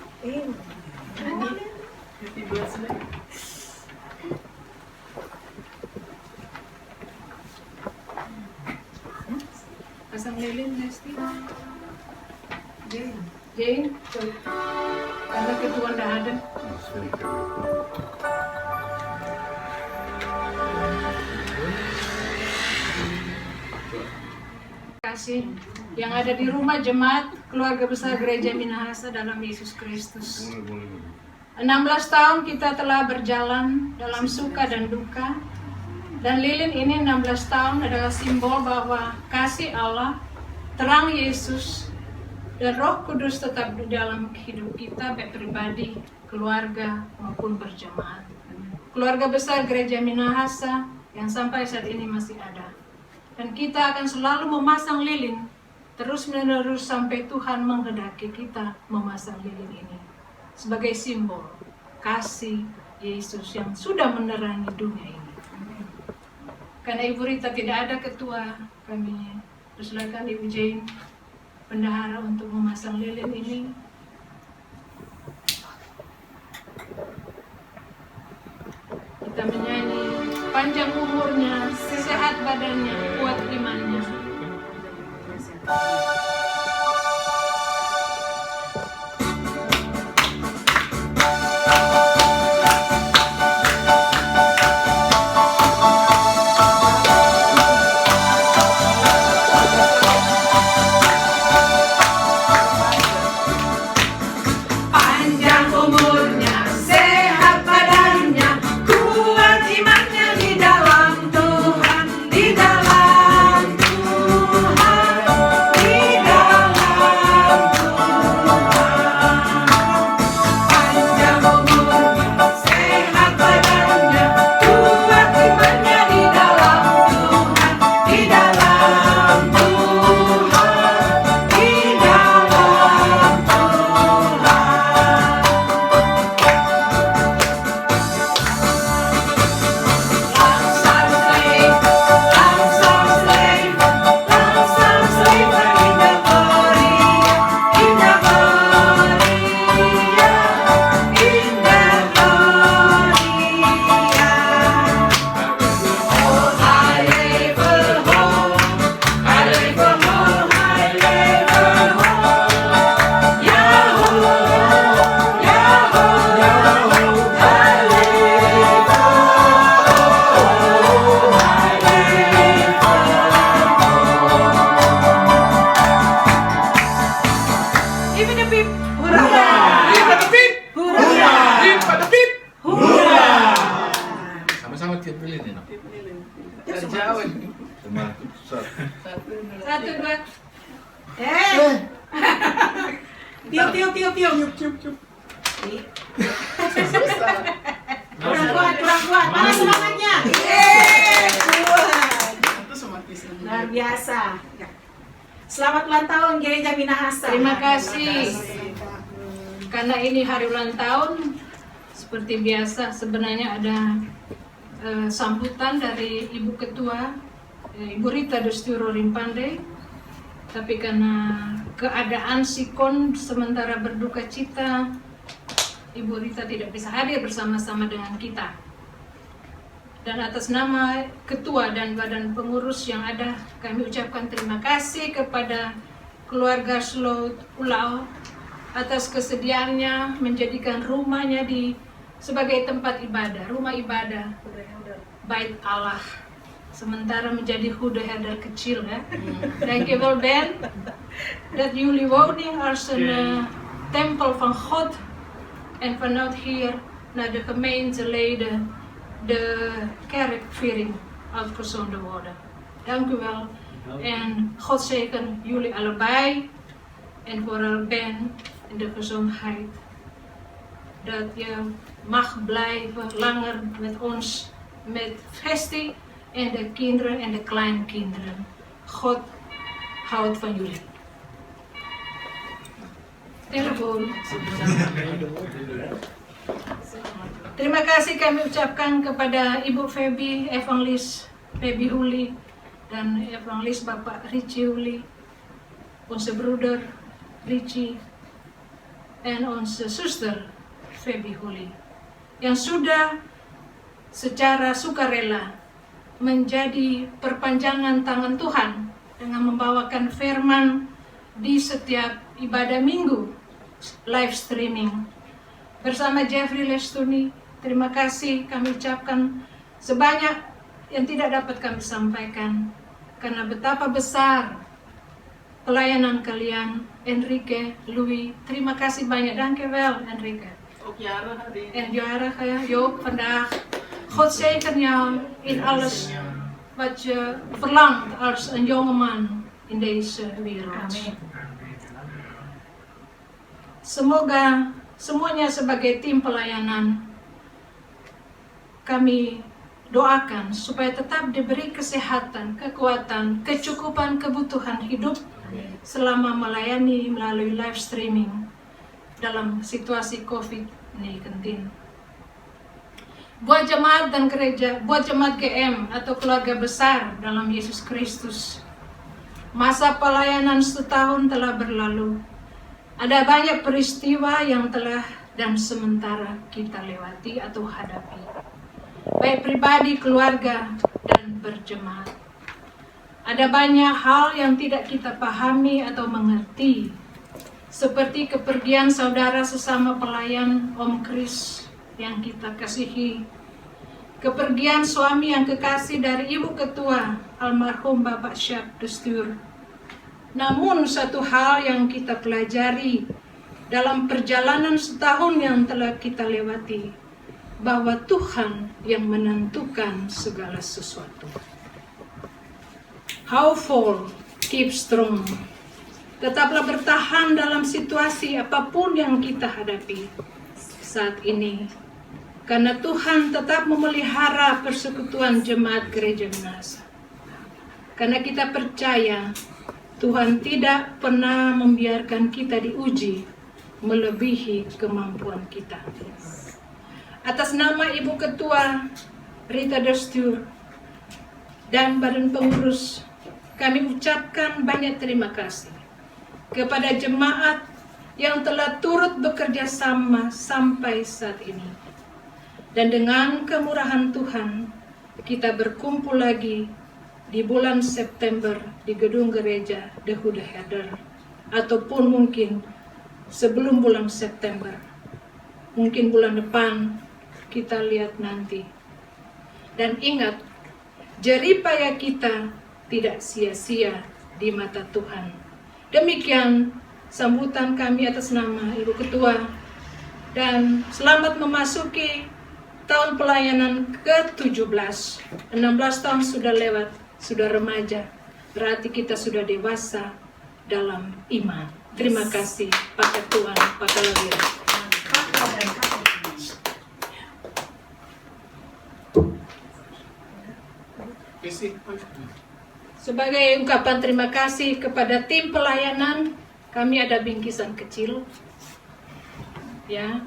Happy birthday. Pasang lilin, Lesti. Jane, karena ketua nggak ada. Terima kasih yang ada di rumah jemaat keluarga besar Gereja Minahasa dalam Yesus Kristus. 16 tahun kita telah berjalan dalam suka dan duka. Dan lilin ini 16 tahun adalah simbol bahwa kasih Allah, terang Yesus, dan Roh Kudus tetap di dalam hidup kita, baik pribadi, keluarga, maupun berjemaat. Keluarga besar Gereja Minahasa yang sampai saat ini masih ada. Dan kita akan selalu memasang lilin, terus-menerus sampai Tuhan menghendaki kita memasang lilin ini. Sebagai simbol kasih Yesus yang sudah menerangi dunia ini. Karena Ibu Rita tidak ada ketua, kami persilakan Ibu Jane, bendahara, untuk memasang lilin ini. Kita menyanyi panjang umurnya, sehat badannya, kuat imannya. Satu, dua. Tiup. Kurang kuat. Mana semangatnya? Luar biasa. Selamat ulang tahun Gereja Minahasa. Terima kasih. Karena ini hari ulang tahun, seperti biasa sebenarnya ada sambutan dari Ibu Ketua, Ibu Rita Desturo Rimpande. Tapi karena keadaan sikon sementara berduka cita, Ibu Rita tidak bisa hadir bersama-sama dengan kita. Dan atas nama Ketua dan Badan Pengurus yang ada, kami ucapkan terima kasih kepada keluarga Slow Pulau atas kesediaannya menjadikan rumahnya sebagai tempat ibadah, rumah ibadah, Bait Allah. Sementara menjadi hudeherder kecil ya. Thank you wel Ben dat jullie woning als een tempel van God En vanuit hier naar de gemeenteleden de kerkviering uitgezonden worden. Dank u wel. En God zegen jullie allebei. En vooral Ben in de gezondheid. Dat je mag blijven langer met ons, met Vesti en de kinderen en de kleinkinderen. God houdt van jullie. Telepon. Terima kasih kami ucapkan kepada Ibu Feby, Evangelis Feby Huli, dan Evangelis Bapak Richie Huli, onze broeder Richie, en onze zuster Feby Huli, yang sudah secara sukarela menjadi perpanjangan tangan Tuhan dengan membawakan firman di setiap ibadah minggu live streaming. Bersama Jeffrey Lestuni, terima kasih kami ucapkan sebanyak yang tidak dapat kami sampaikan karena betapa besar pelayanan kalian. Enrique, Louis, terima kasih banyak. Dankjewel Enrique. Ook jaren hari ini. En jaren Joop vandaag. God zegen jou in alles wat je verlangt als een jongeman in deze wereld. Semoga semuanya sebagai tim pelayanan kami doakan supaya tetap diberi kesehatan, kekuatan, kecukupan kebutuhan hidup selama melayani melalui live streaming dalam situasi COVID-19. Buat jemaat dan gereja, buat jemaat GM atau keluarga besar dalam Yesus Kristus, masa pelayanan 1 tahun telah berlalu. Ada banyak peristiwa yang telah dan sementara kita lewati atau hadapi, baik pribadi, keluarga, dan berjemaat. Ada banyak hal yang tidak kita pahami atau mengerti, seperti kepergian saudara sesama pelayan Om Chris yang kita kasihi, kepergian suami yang kekasih dari Ibu Ketua almarhum Bapak Syab Destur. Namun satu hal yang kita pelajari dalam perjalanan setahun yang telah kita lewati, bahwa Tuhan yang menentukan segala sesuatu. Hopeful, keep strong. Tetaplah bertahan dalam situasi apapun yang kita hadapi saat ini. Karena Tuhan tetap memelihara persekutuan jemaat gereja Minahasa. Karena kita percaya Tuhan tidak pernah membiarkan kita diuji melebihi kemampuan kita. Atas nama Ibu Ketua Rita Destur dan Badan Pengurus, kami ucapkan banyak terima kasih kepada jemaat yang telah turut bekerja sama sampai saat ini. Dan dengan kemurahan Tuhan, kita berkumpul lagi di bulan September di gedung gereja The Huda Heder, ataupun mungkin sebelum bulan September, mungkin bulan depan, kita lihat nanti. Dan ingat, jeripaya kita tidak sia-sia di mata Tuhan. Demikian sambutan kami atas nama Ibu Ketua, dan selamat memasuki tahun pelayanan ke-17. 16 tahun sudah lewat, sudah remaja, berarti kita sudah dewasa dalam iman. Terima kasih Pak Ketua, Pak Kalawira. Sebagai ungkapan terima kasih kepada tim pelayanan, kami ada bingkisan kecil, ya,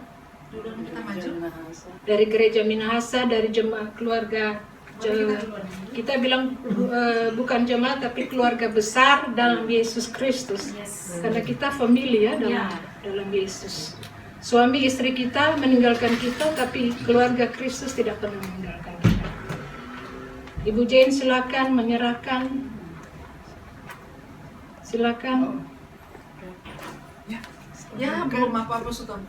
dari gereja Minahasa, dari jemaat keluarga. Kita bilang bukan jemaat tapi keluarga besar dalam Yesus Kristus, karena kita famili ya dalam Yesus. Suami istri kita meninggalkan kita, tapi keluarga Kristus tidak pernah meninggalkan kita. Ibu Jane silakan menyerahkan. Silakan. Ya, belum apa-apa sudah.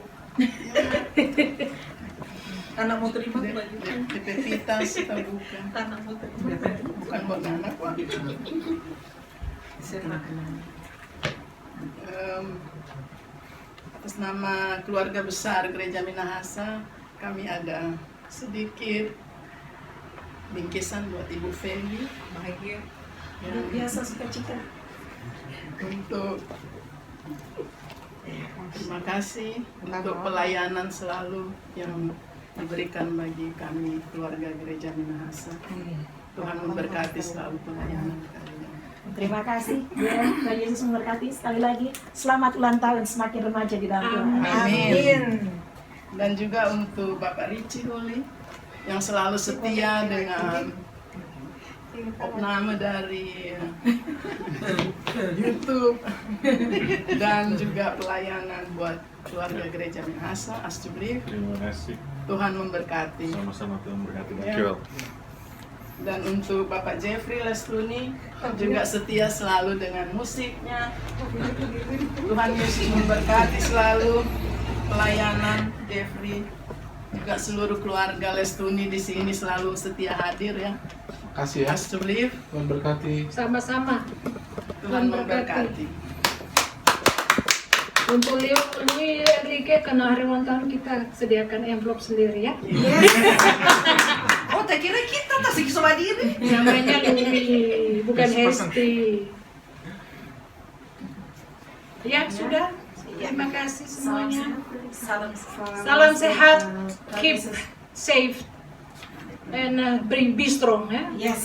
Anak mau terima lagi. Kita bukan. Anak mau terima. Bukan buat anak, Pak. Atas nama keluarga besar Gereja Minahasa, kami ada sedikit bingkisan buat Ibu Feli. Bahagia. Luar biasa sukacita. Untuk terima kasih untuk pelayanan selalu yang diberikan bagi kami keluarga Gereja Minahasa. Tuhan memberkati selalu pelayanan kalian. Terima kasih. Ya, Tuhan Yesus memberkati. Sekali lagi, selamat ulang tahun semakin remaja di dalam Tuhan. Amin. Dan juga untuk Bapak Richie Holi yang selalu setia dengan opname dari YouTube dan juga pelayanan buat keluarga Gereja Minahasa, Alsjeblieft. Terima kasih. Tuhan memberkati. Sama-sama Tuhan memberkati. Ya. Dankjewel. Dan untuk Bapak Jeffrey Lesluni juga setia selalu dengan musiknya. Tuhan Yesus memberkati selalu pelayanan Jeffrey, juga seluruh keluarga Lesluni di sini selalu setia hadir ya. Kasih ya, Alsjeblieft, memberkati. Sama-sama. Tuhan memberkati. Untuk Louis Enrique, karena hari ulang tahun kita sediakan envelope sendiri ya. Oh, tak kira kita tasik sama diri. Namanya Louis, bukan Hesti. Ya, sudah. Terima kasih semuanya. Salam sehat, keep safe, and be strong ya. Yes.